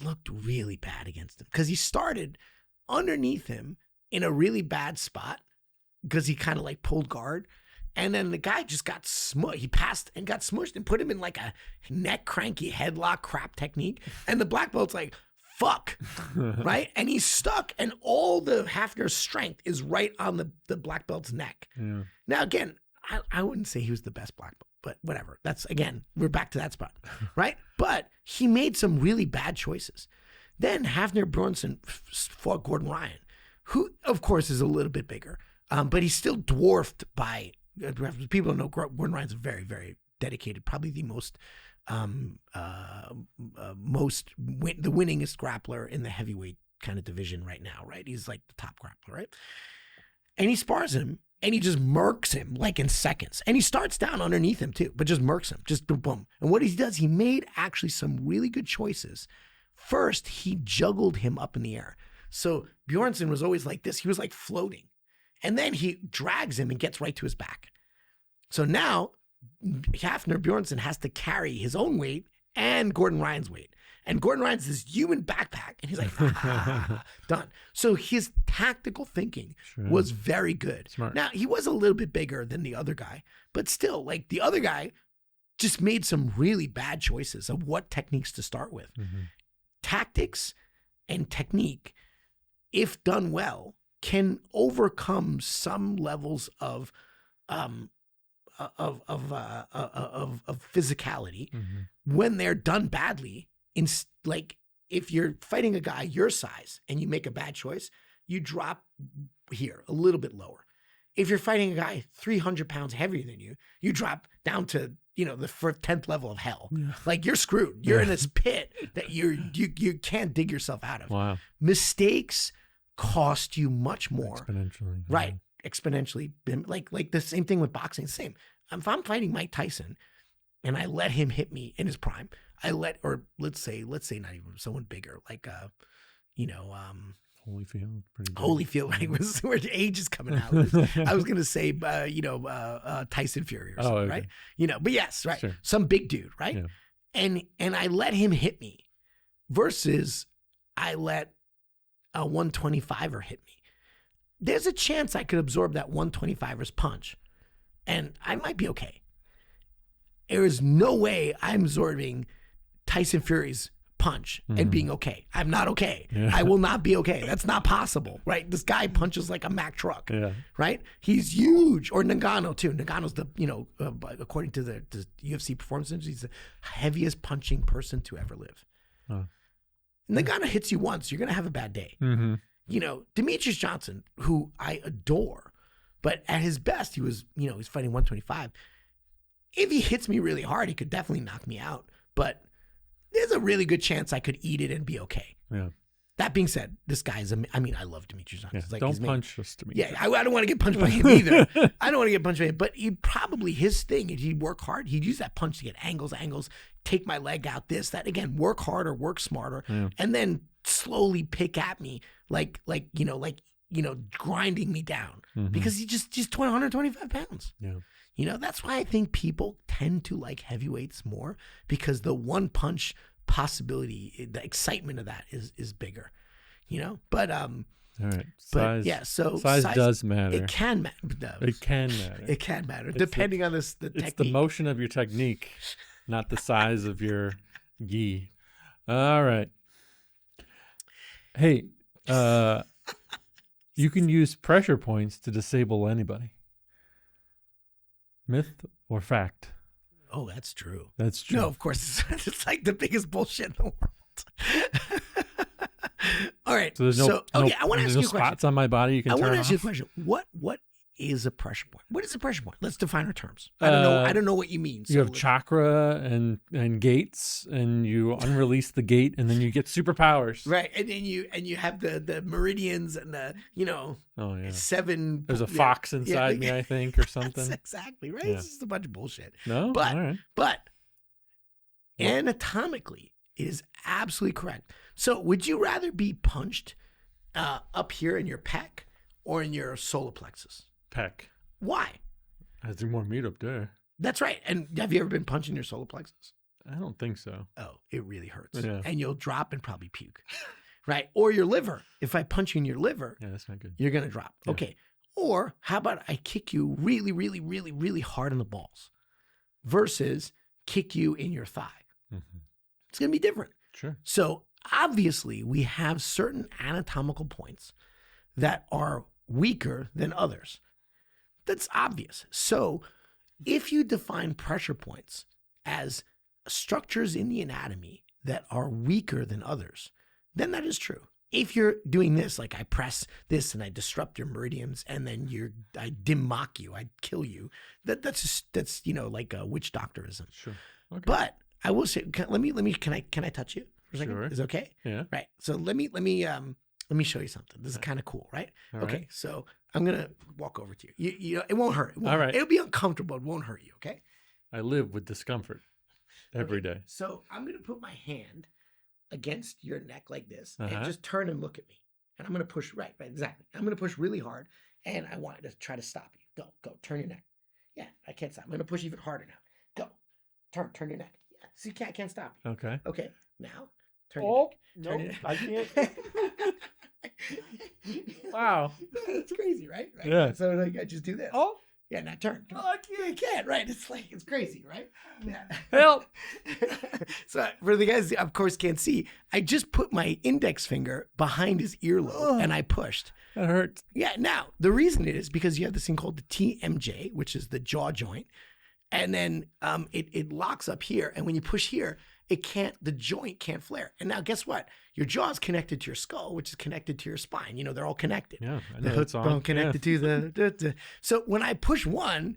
looked really bad against him because he started underneath him in a really bad spot because he kind of like pulled guard. And then the guy just got smushed. He passed and got smushed and put him in like a neck cranky headlock crap technique. And the black belt's like, fuck, right? And he's stuck, and all the Hafner's strength is right on the black belt's neck. Yeah. Now, again, I wouldn't say he was the best black belt, but whatever. That's, again, we're back to that spot, right? But he made some really bad choices. Then Hafner Bjornsson fought Gordon Ryan, who, of course, is a little bit bigger, but he's still dwarfed by, people don't know, Gordon Ryan's very, very dedicated, probably the the winningest grappler in the heavyweight kind of division right now, right? He's like the top grappler, right? And he spars him And he just murks him like in seconds. And he starts down underneath him too, but just murks him, just boom, boom. And what he does, he made actually some really good choices. First, he juggled him up in the air. So Bjornsson was always like this. He was like floating. And then he drags him and gets right to his back. So now Hafner Bjornsson has to carry his own weight and Gordon Ryan's weight. And Gordon Ryan's this human backpack. And he's like, done. So his tactical thinking was very good. Smart. Now, he was a little bit bigger than the other guy, but still, like the other guy just made some really bad choices of what techniques to start with. Tactics and technique, if done well, can overcome some levels of physicality when they're done badly. Like if you're fighting a guy your size and you make a bad choice, you drop here a little bit lower. If you're fighting a guy 300 pounds heavier than you, you drop down to, the 10th level of hell. Like you're screwed. You're in this pit that you can't dig yourself out of. Wow. Mistakes cost you much more. Exponentially. Right. Exponentially. Like the same thing with boxing. Same. If I'm fighting Mike Tyson and I let him hit me in his prime, or let's say not even someone bigger, like Holyfield. Pretty big. Holyfield, right? Where the age is coming out. I was gonna say Tyson Fury or something, okay. right? But yes, right. Sure. Some big dude, right? Yeah. And I let him hit me versus I let a 125er hit me. There's a chance I could absorb that 125er's punch and I might be okay. There is no way I'm absorbing Tyson Fury's punch and being okay. I'm not okay. Yeah. I will not be okay. That's not possible, right? This guy punches like a Mack truck, right? He's huge. Or Ngannou too. Ngannou's the, according to the UFC Performance Institute, he's the heaviest punching person to ever live. Ngannou hits you once, you're going to have a bad day. Demetrius Johnson, who I adore, but at his best, he was, he's fighting 125. If he hits me really hard, he could definitely knock me out. But there's a really good chance I could eat it and be okay. Yeah. That being said, this guy's, I love Demetrius Johnson. Yeah. Don't punch us, Demetrius. Yeah, I don't want to get punched by him either. I don't want to get punched by him. But his thing, if he'd work hard, he'd use that punch to get angles, take my leg out, this, that. Again, work harder, work smarter, and then slowly pick at me like grinding me down. Because he's 125 pounds. Yeah. That's why I think people tend to like heavyweights more, because the one punch possibility, the excitement of that is bigger, but all right. But yeah, so size does matter. It can matter. It can matter. It can matter depending on the technique. It's the motion of your technique, not the size of your gi. All right. Hey, you can use pressure points to disable anybody. Myth or fact? Oh, that's true. That's true. No, of course. It's like the biggest bullshit in the world. All right. So there's I want to ask you a question. Spots on my body you can turn off? I want to ask you a question. What is a pressure point? What is a pressure point? Let's define our terms. I don't know what you mean. You have chakra and gates, and you unrelease the gate, and then you get superpowers. Right, and then you have the meridians and the 7. There's a fox inside me, I think, or something. That's exactly right. Yeah. This is a bunch of bullshit. No, but all right. But anatomically, it is absolutely correct. So, would you rather be punched up here in your pec or in your solar plexus? Pec. Why? I think more meat up there. That's right. And have you ever been punched in your solar plexus? I don't think so. Oh, it really hurts. Yeah. And you'll drop and probably puke. Right? Or your liver. If I punch you in your liver, that's not good. You're going to drop. Yeah. Okay. Or how about I kick you really, really, really, really hard in the balls versus kick you in your thigh? It's going to be different. Sure. So obviously we have certain anatomical points that are weaker than others. That's obvious. So if you define pressure points as structures in the anatomy that are weaker than others, then that is true. If you're doing this, like I press this and I disrupt your meridians and then I dim mock you, I kill you, that's like a witch doctorism. Sure. Okay. But I will say, can I touch you for a second? Sure. Is it okay? Yeah. Right. So let me show you something. This is kind of cool, right? All okay. right. So I'm gonna walk over to you. You know, it won't hurt. It won't All hurt. right. It'll be uncomfortable. It won't hurt you. Okay. I live with discomfort every day. So I'm gonna put my hand against your neck like this, and Uh-huh. just turn and look at me. And I'm gonna push right, exactly. I'm gonna push really hard, and I want to try to stop you. Go, turn your neck. Yeah, I can't stop. I'm gonna push even harder now. Go, turn your neck. Yeah, see, I can't stop you. Okay. Okay, now turn your neck. no, Turn your neck. I can't. Wow. That's crazy, right? Yeah. So like, I just do this. Oh, Yeah, now turn. Come on. I can't. You can't, right? It's like, it's crazy, right? Yeah. Help. So for the guys, of course, can't see, I just put my index finger behind his earlobe Ugh. and I pushed. That hurts. Yeah. Now the reason it is because you have this thing called the TMJ, which is the jaw joint, and then it locks up here, and when you push here, the joint can't flare. And now guess what? Your jaw is connected to your skull, which is connected to your spine. You know, they're all connected. Yeah, I The know that song. bone connected Yeah. to the. So when I push one,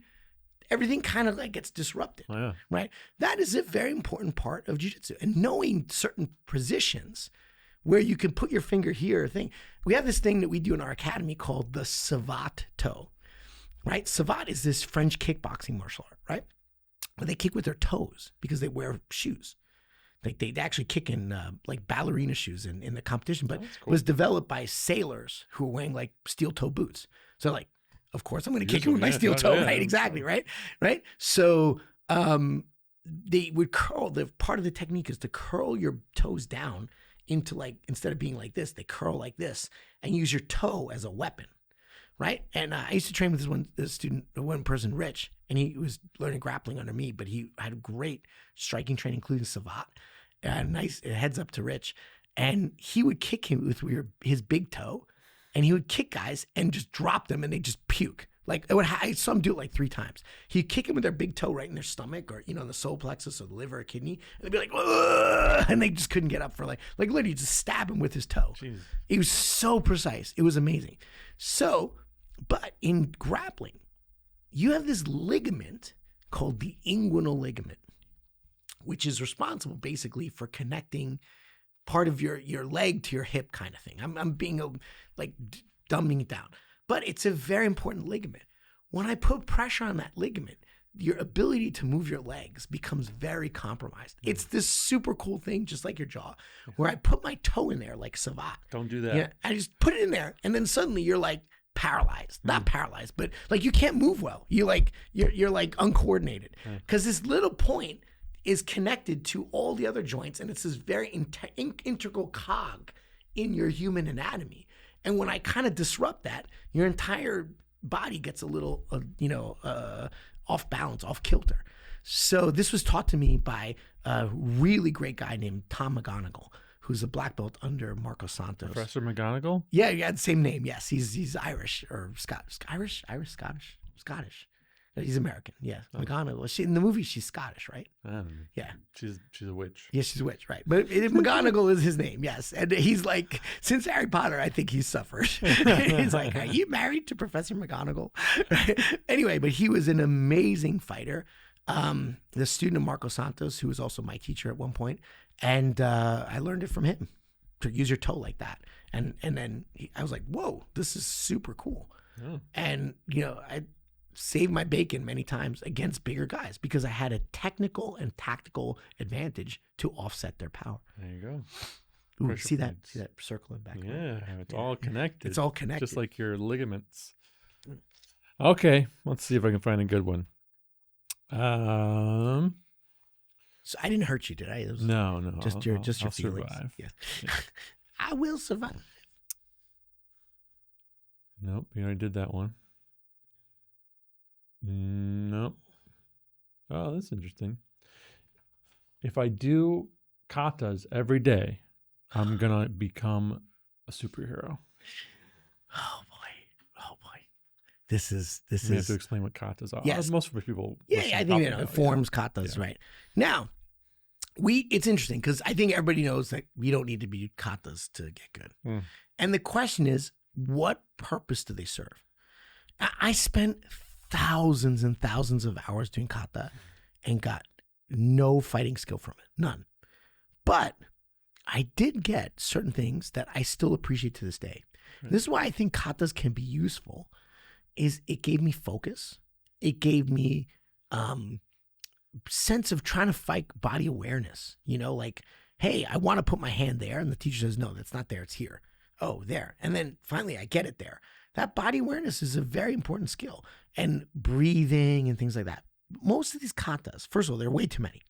everything kind of like gets disrupted. Oh, yeah. Right? That is a very important part of jiu-jitsu. And knowing certain positions where you can put your finger here, we have this thing that we do in our academy called the savate toe, right? Savate is this French kickboxing martial art, right? Where they kick with their toes because they wear shoes. Like they actually kick in like ballerina shoes in the competition, but Oh, that's it cool. was developed by sailors who were wearing like steel toe boots. So like, of course, I'm going to kick you with my Yeah, steel yeah, toe, yeah. right? Exactly, right? So they would curl. The part of the technique is to curl your toes down into like, instead of being like this, they curl like this and use your toe as a weapon, right? And I used to train with one person, Rich, and he was learning grappling under me, but he had great striking training, including savate. Nice heads up to Rich, and he would kick him with his big toe, and he would kick guys and just drop them, and they just puke. Like I saw him do it like 3 times. He'd kick him with their big toe right in their stomach, or the solar plexus or the liver or kidney, and they'd be like, ugh, and they just couldn't get up for like literally just stab him with his toe. Jeez. He was so precise. It was amazing. So, but in grappling, you have this ligament called the inguinal ligament, which is responsible basically for connecting part of your leg to your hip kind of thing. I'm being dumbing it down, but it's a very important ligament. When I put pressure on that ligament, your ability to move your legs becomes very compromised. It's this super cool thing, just like your jaw, where I put my toe in there like savate. Don't do that. Yeah, I just put it in there, and then suddenly you're like paralyzed. Not paralyzed, but like you can't move well. You're like uncoordinated because this little point is connected to all the other joints, and it's this very integral cog in your human anatomy. And when I kind of disrupt that, your entire body gets a little, off balance, off kilter. So this was taught to me by a really great guy named Tom McGonigal, who's a black belt under Marco Santos. Professor McGonigal? Yeah, the same name. Yes, he's Irish or Scottish. Scottish. He's American. Yeah, McGonigal. In the movie, she's Scottish, right? I don't know. Yeah. She's a witch. Yeah, she's a witch, right? But McGonigal is his name, yes. And he's like, since Harry Potter, I think he's suffered. He's like, are you married to Professor McGonigal? Anyway, but he was an amazing fighter. The student of Marco Santos, who was also my teacher at one point, and I learned it from him to use your toe like that. And then I was like, whoa, this is super cool. Oh. And I saved my bacon many times against bigger guys because I had a technical and tactical advantage to offset their power. There you go. Ooh, Pressure see that? points. See that circling back? Yeah, it's all connected. It's all connected. Just like your ligaments. Okay, let's see if I can find a good one. So I didn't hurt you, did I? It was No. Just your I'll feelings. survive. Yeah. Yeah. I will survive. Nope, you already did that one. Nope. Oh, that's interesting. If I do katas every day, I'm gonna become a superhero. Oh boy. This is We have to explain what katas are. Yes. Most of the people. Yeah, listening I think probably it know, forms katas, Yeah. right? Now, it's interesting because I think everybody knows that we don't need to be katas to get good. Mm. And the question is, what purpose do they serve? I spent thousands and thousands of hours doing kata and got no fighting skill from it, none. But I did get certain things that I still appreciate to this day. Right. This is why I think katas can be useful is it gave me focus. It gave me sense of trying to fight body awareness. You know, like, hey, I want to put my hand there, and the teacher says, no, that's not there, it's here. Oh, there. And then finally I get it there. That body awareness is a very important skill, and breathing and things like that. Most of these katas, first of all, there are way too many.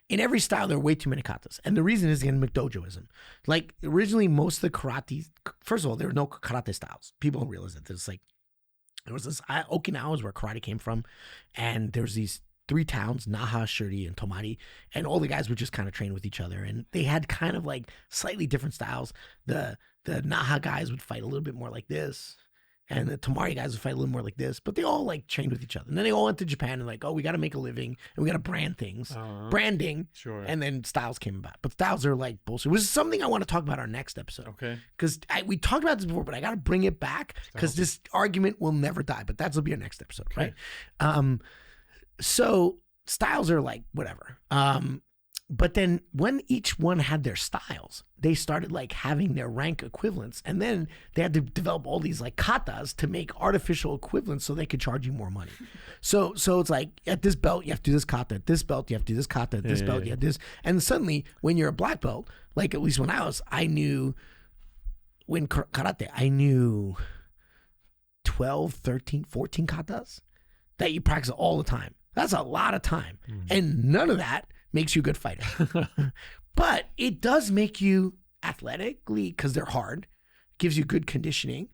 In every style, there are way too many katas. And the reason is, again, McDojoism. Like, originally, most of the karate, first of all, there were no karate styles. People don't realize that. There's like, there was this, Okinawa is where karate came from. And there's these 3 towns, Naha, Shuri, and Tomari. And all the guys would just kind of train with each other. And they had kind of like slightly different styles. The Naha guys would fight a little bit more like this. And the Tomari guys would fight a little more like this, but they all like trained with each other. And then they all went to Japan and like, oh, we got to make a living and we got to brand things, branding. Sure. And then styles came about. But styles are like bullshit, which is something I want to talk about our next episode. Okay. Because we talked about this before, but I got to bring it back because this argument will never die. But that'll be our next episode, Okay. right? So styles are like whatever. But then when each one had their styles, they started like having their rank equivalents. And then they had to develop all these like katas to make artificial equivalents so they could charge you more money. So it's like at this belt, you have to do this kata. At this belt, you have to do this kata. At this belt, you have this. And suddenly when you're a black belt, like at least when I knew when karate, I knew 12, 13, 14 katas that you practice all the time. That's a lot of time. And none of that makes you a good fighter. But it does make you athletically, because they're hard, gives you good conditioning,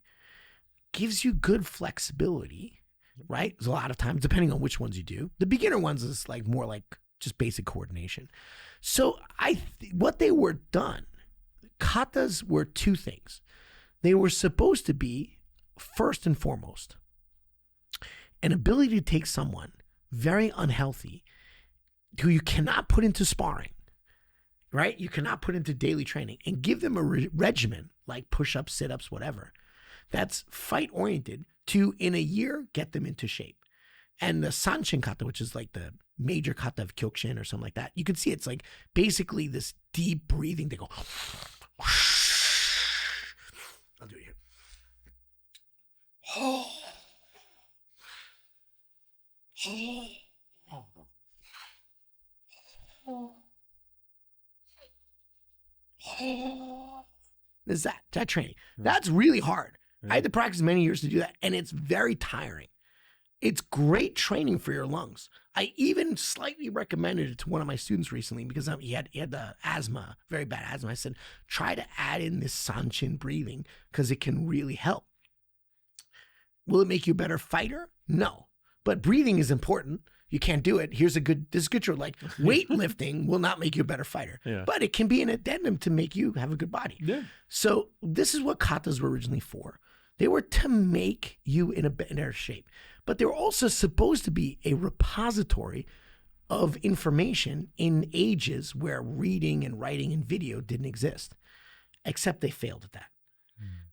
gives you good flexibility, right? There's a lot of times, depending on which ones you do. The beginner ones is like more like just basic coordination. So what they were done, katas were 2 things. They were supposed to be, first and foremost, an ability to take someone very unhealthy who you cannot put into sparring, right? You cannot put into daily training and give them a regimen like push-ups, sit-ups, whatever. That's fight-oriented to, in a year, get them into shape. And the Sanshin kata, which is like the major kata of Kyokushin or something like that, you can see it's like basically this deep breathing. They go, I'll do it here. There's that training. That's really hard. I had to practice many years to do that, and it's very tiring. It's great training for your lungs. I even slightly recommended it to one of my students recently because he had the asthma, very bad asthma. I said, try to add in this Sanshin breathing because it can really help. Will it make you a better fighter? No. But breathing is important. You can't do it. This is good truth. Like weightlifting will not make you a better fighter, but it can be an addendum to make you have a good body. Yeah. So this is what katas were originally for. They were to make you in a better shape, but they were also supposed to be a repository of information in ages where reading and writing and video didn't exist, except they failed at that.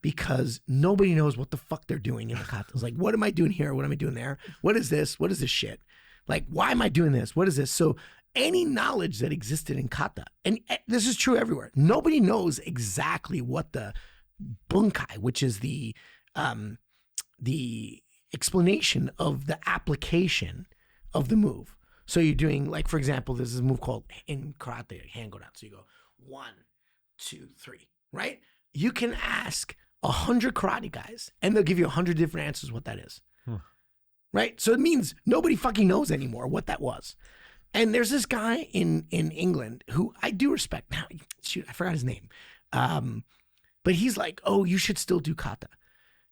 Because nobody knows what the fuck they're doing in the katas. Like, what am I doing here? What am I doing there? What is this? What is this shit? Like, why am I doing this? What is this? So any knowledge that existed in kata, and this is true everywhere, nobody knows exactly what the bunkai, which is the explanation of the application of the move. So you're doing, like, for example, there's this move called in karate, hand go down. So you go 1, 2, 3, right? You can ask 100 karate guys and they'll give you 100 different answers what that is. Right? So it means nobody fucking knows anymore what that was. And there's this guy in England who I do respect. Now, shoot, I forgot his name. But he's like, oh, you should still do kata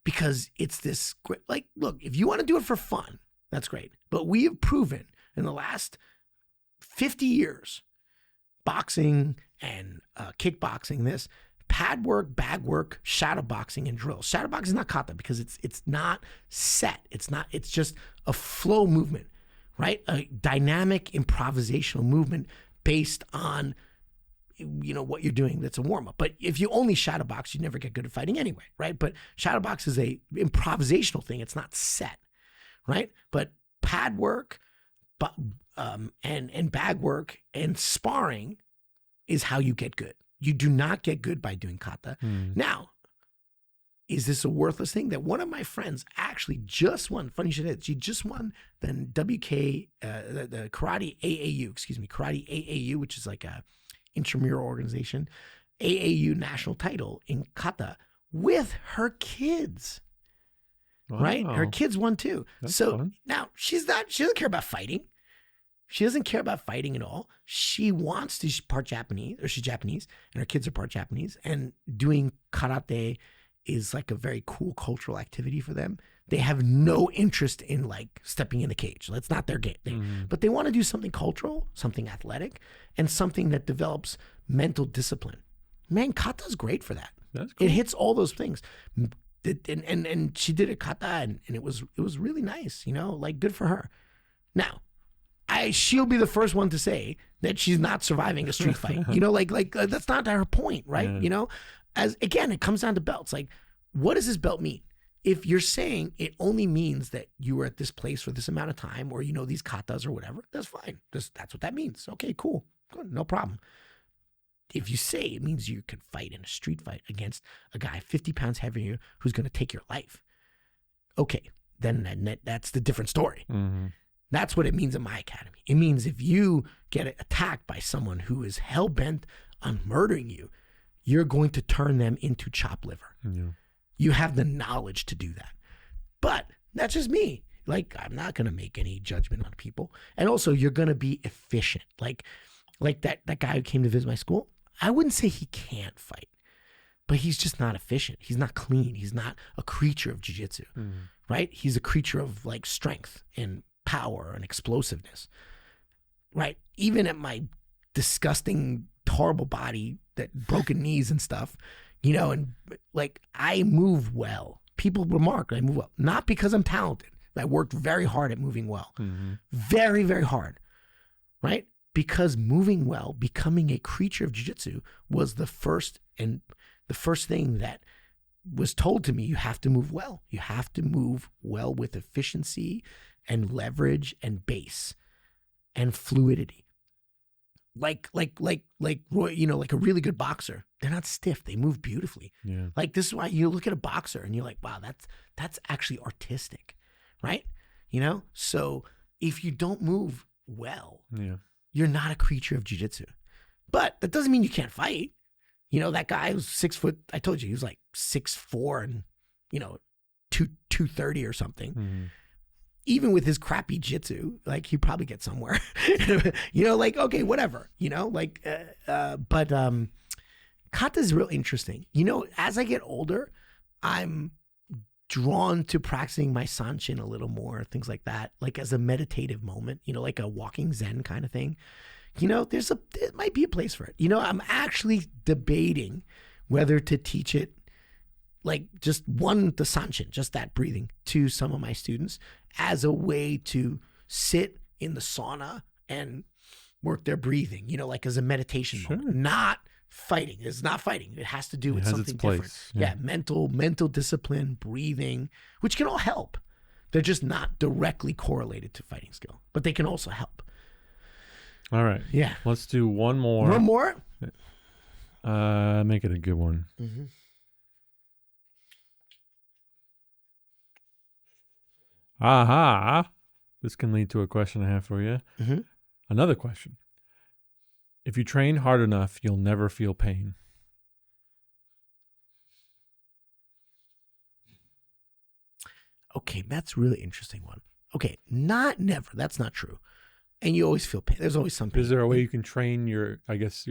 because it's this great. Like, look, if you want to do it for fun, that's great. But we have proven in the last 50 years, boxing and kickboxing, this pad work, bag work, shadow boxing, and drills. Shadow boxing is not kata because it's not set. It's just a flow movement, right? A dynamic improvisational movement based on, you know, what you're doing. That's a warm-up. But if you only shadow box, you never get good at fighting anyway, right? But shadow box is a improvisational thing. It's not set, right? But pad work, and bag work and sparring is how you get good. You do not get good by doing kata. Now, is this a worthless thing? That one of my friends actually just won, funny shit, she just won the the Karate AAU, which is like a intramural organization, AAU national title in Kata with her kids. Wow. Right? Her kids won too. That's so fun. now she doesn't care about fighting. She doesn't care about fighting at all. She wants to, she's part Japanese, or she's Japanese, and her kids are part Japanese. And doing karate is like a very cool cultural activity for them. They have no interest in like stepping in the cage. That's not their game. But they want to do something cultural, something athletic, and something that develops mental discipline. Man, kata's great for that. That's cool. It hits all those things. And she did a kata, and it was really nice, you know, like good for her. Now, she'll be the first one to say that she's not surviving a street fight. You know, like that's not her point, right? Yeah. You know, as again, it comes down to belts. Like, what does this belt mean? If you're saying it only means that you were at this place for this amount of time, or you know these katas or whatever, that's fine. That's what that means. Okay, cool, good, no problem. If you say it means you can fight in a street fight against a guy 50 pounds heavier who's going to take your life, okay, then that's the different story. That's what it means in my academy. It means if you get attacked by someone who is hell-bent on murdering you, you're going to turn them into chop liver. Yeah. You have the knowledge to do that. But that's just me. Like, I'm not going to make any judgment on people. And also, you're going to be efficient. Like that guy who came to visit my school, I wouldn't say he can't fight, but he's just not efficient. He's not clean. He's not a creature of jiu-jitsu, right? He's a creature of like strength and power and explosiveness, right? Even at my disgusting, horrible body, that broken knees and stuff, you know, and like I move well. People remark I move well, not because I'm talented. I worked very hard at moving well, very, very hard, right? Because moving well, becoming a creature of jiu-jitsu was the first thing that was told to me. You have to move well. You have to move well with efficiency and leverage and base and fluidity. Like you know, like a really good boxer, they're not stiff. They move beautifully. Yeah. Like this is why you look at a boxer and you're like, wow, that's actually artistic, right? You know, so if you don't move well, you're not a creature of jiu-jitsu. But that doesn't mean you can't fight. You know, that guy was 6 foot, I told you, he was like 6'4" and, you know, 230 or something. Even with his crappy jiu-jitsu, like he probably gets somewhere. You know, like, okay, whatever, you know, like, but kata is real interesting. You know, as I get older, I'm drawn to practicing my sanshin a little more, things like that, like as a meditative moment, you know, like a walking Zen kind of thing. You know, there might be a place for it. You know, I'm actually debating whether to teach it, like just the sanshin, just that breathing, to some of my students as a way to sit in the sauna and work their breathing, you know, like as a meditation moment, not fighting. It's not fighting. It has to do with something different. Yeah, mental discipline, breathing, which can all help. They're just not directly correlated to fighting skill, but they can also help. All right. Yeah. Let's do one more. One more? Make it a good one. Aha. This can lead to a question I have for you. Another question. If you train hard enough, you'll never feel pain. Okay, that's a really interesting one. Okay, not never. That's not true. And you always feel pain. There's always some pain. Is there a way you can train your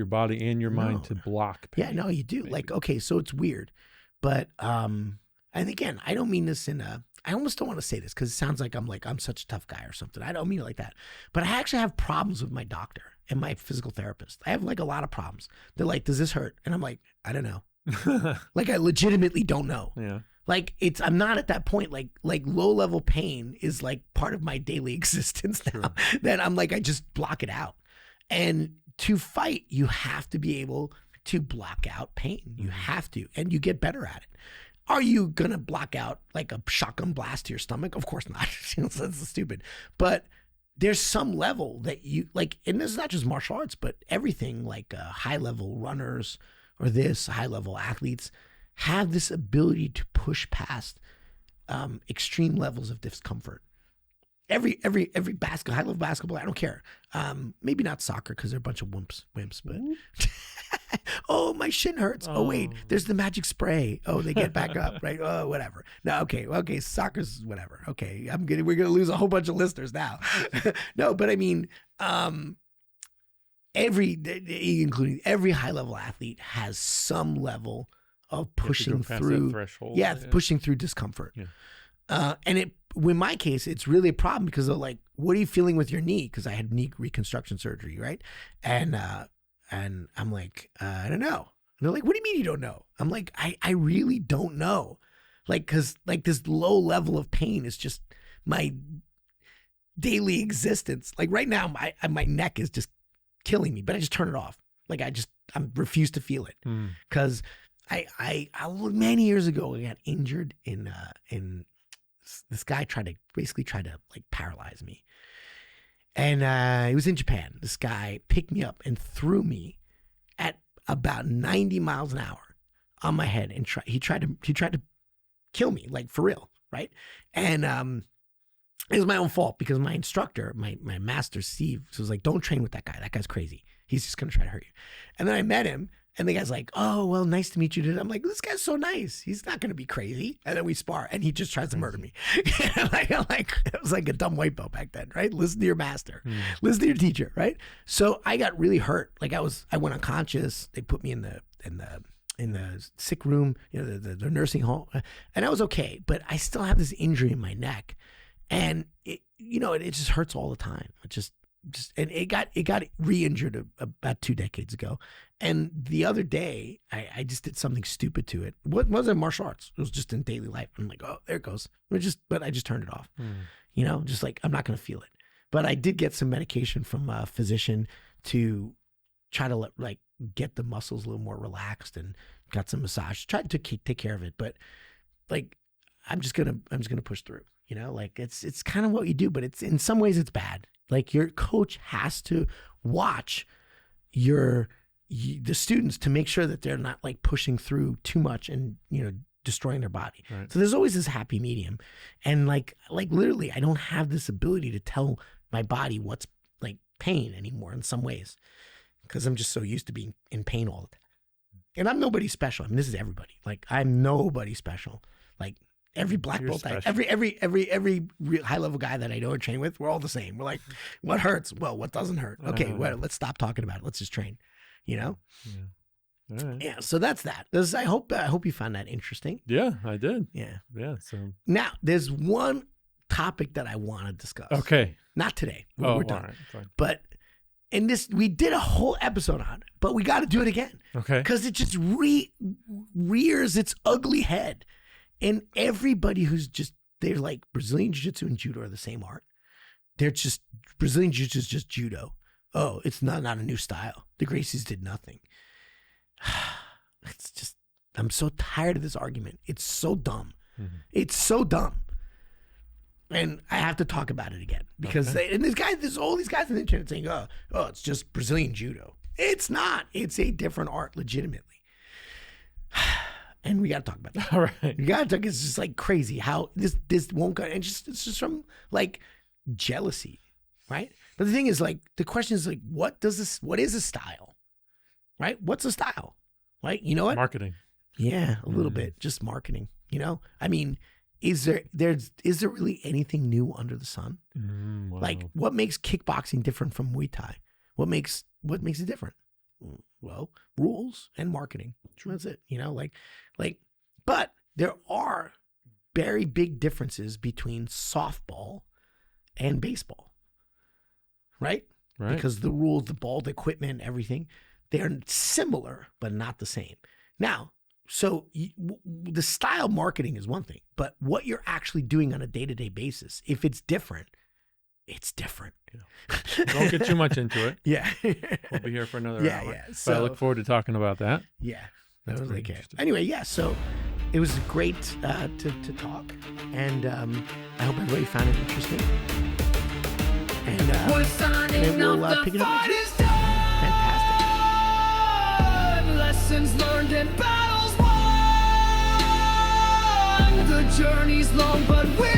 body and your mind to block pain? Yeah, no, you do. Maybe. Like, okay, so it's weird. But, and again, I don't mean this I almost don't want to say this because it sounds like I'm such a tough guy or something. I don't mean it like that. But I actually have problems with my doctor and my physical therapist. I have like a lot of problems. They're like, does this hurt? And I'm like, I don't know. Like, I legitimately don't know. Yeah. Like I'm not at that point. Like low level pain is like part of my daily existence now. That I'm like, I just block it out. And to fight, you have to be able to block out pain. You have to, and you get better at it. Are you gonna block out like a shotgun blast to your stomach? Of course not. You know, that's stupid. But there's some level that you like, and this is not just martial arts, but everything like high level runners or high level athletes have this ability to push past extreme levels of discomfort. Every basketball, high level basketball, I don't care. Maybe not soccer because they're a bunch of wimps, but oh, my shin hurts. Oh wait, there's the magic spray. Oh, they get back up, right? Oh, whatever. No, okay, soccer's whatever. Okay, we're gonna lose a whole bunch of listeners now. No, but I mean, including every high level athlete has some level of pushing through threshold. Pushing through discomfort. And in my case, it's really a problem because they're like, what are you feeling with your knee? Because I had knee reconstruction surgery, right? And I'm like, I don't know. And they're like, what do you mean you don't know? I'm like, I really don't know. Like, because like this low level of pain is just my daily existence. Like right now, my neck is just killing me, but I just turn it off. Like I refuse to feel it because I many years ago I got injured in this guy tried to like paralyze me, and it was in Japan. This guy picked me up and threw me at about 90 miles an hour on my head, and he tried to kill me, like for real, right? And it was my own fault because my instructor, my master Steve, was like, "Don't train with that guy. That guy's crazy. He's just gonna try to hurt you." And then I met him. And the guy's like, "Oh, well, nice to meet you." I'm like, "This guy's so nice. He's not going to be crazy." And then we spar, and he just tries to murder me. like it was like a dumb white belt back then, right? Listen to your master, listen to your teacher, right? So I got really hurt. Like I went unconscious. They put me in the sick room, the nursing home, and I was okay. But I still have this injury in my neck, and it just hurts all the time. And it got re-injured about 2 decades ago. And the other day, I just did something stupid to it. What wasn't martial arts? It was just in daily life. I'm like, oh, there it goes. But I just turned it off. Just like I'm not going to feel it. But I did get some medication from a physician to try to get the muscles a little more relaxed, and got some massage. Tried to take care of it, but like I'm just gonna push through. Like it's kind of what you do, but it's in some ways it's bad. Like your coach has to watch the students to make sure that they're not like pushing through too much and destroying their body. Right. So there's always this happy medium, and like literally I don't have this ability to tell my body what's like pain anymore in some ways, because I'm just so used to being in pain all the time. And I'm nobody special. I mean, this is everybody. Like I'm nobody special. Like every black belt, every real high level guy that I know or train with, we're all the same. We're like, what hurts? Well, what doesn't hurt? Okay, well, let's stop talking about it. Let's just train. Yeah. All right. Yeah. So that's that. I hope you found that interesting. Yeah, I did. Yeah. Yeah. So now there's one topic that I want to discuss. Okay. Not today. We're done. All right, fine. But we did a whole episode on it, but we got to do it again. Okay. Because it just rears its ugly head. And everybody they're like Brazilian Jiu-Jitsu and Judo are the same art. They're just, Brazilian Jiu-Jitsu is just Judo. Oh, it's not a new style. The Gracies did nothing. It's just, I'm so tired of this argument. It's so dumb. Mm-hmm. It's so dumb. And I have to talk about it again because there's all these guys on the internet saying, oh, it's just Brazilian Judo. It's not. It's a different art, legitimately. And we got to talk about that. All right. We got to talk. It's just like crazy how this won't go. And it's just from like jealousy, right? But the thing is, like, the question is like, what is a style, right? What's a style? Like, you know what? Marketing. Yeah, a little bit. Just marketing. I mean, is there really anything new under the sun? Wow. Like, what makes kickboxing different from Muay Thai? What makes it different? Well, rules and marketing. That's it. But there are very big differences between softball and baseball, right? Right. Because the rules, the ball, the equipment, everything, they're similar, but not the same. Now, so the style marketing is one thing, but what you're actually doing on a day-to-day basis, if it's different, it's different. Yeah. Don't get too much into it. Yeah. We'll be here for another hour. Yeah. So I look forward to talking about that. Yeah. That was like it. Anyway, yeah. So it was great to talk, and I hope everybody found it interesting. And we'll pick it up next week. Fantastic. Lessons learned in battles won. The journey's long, but we're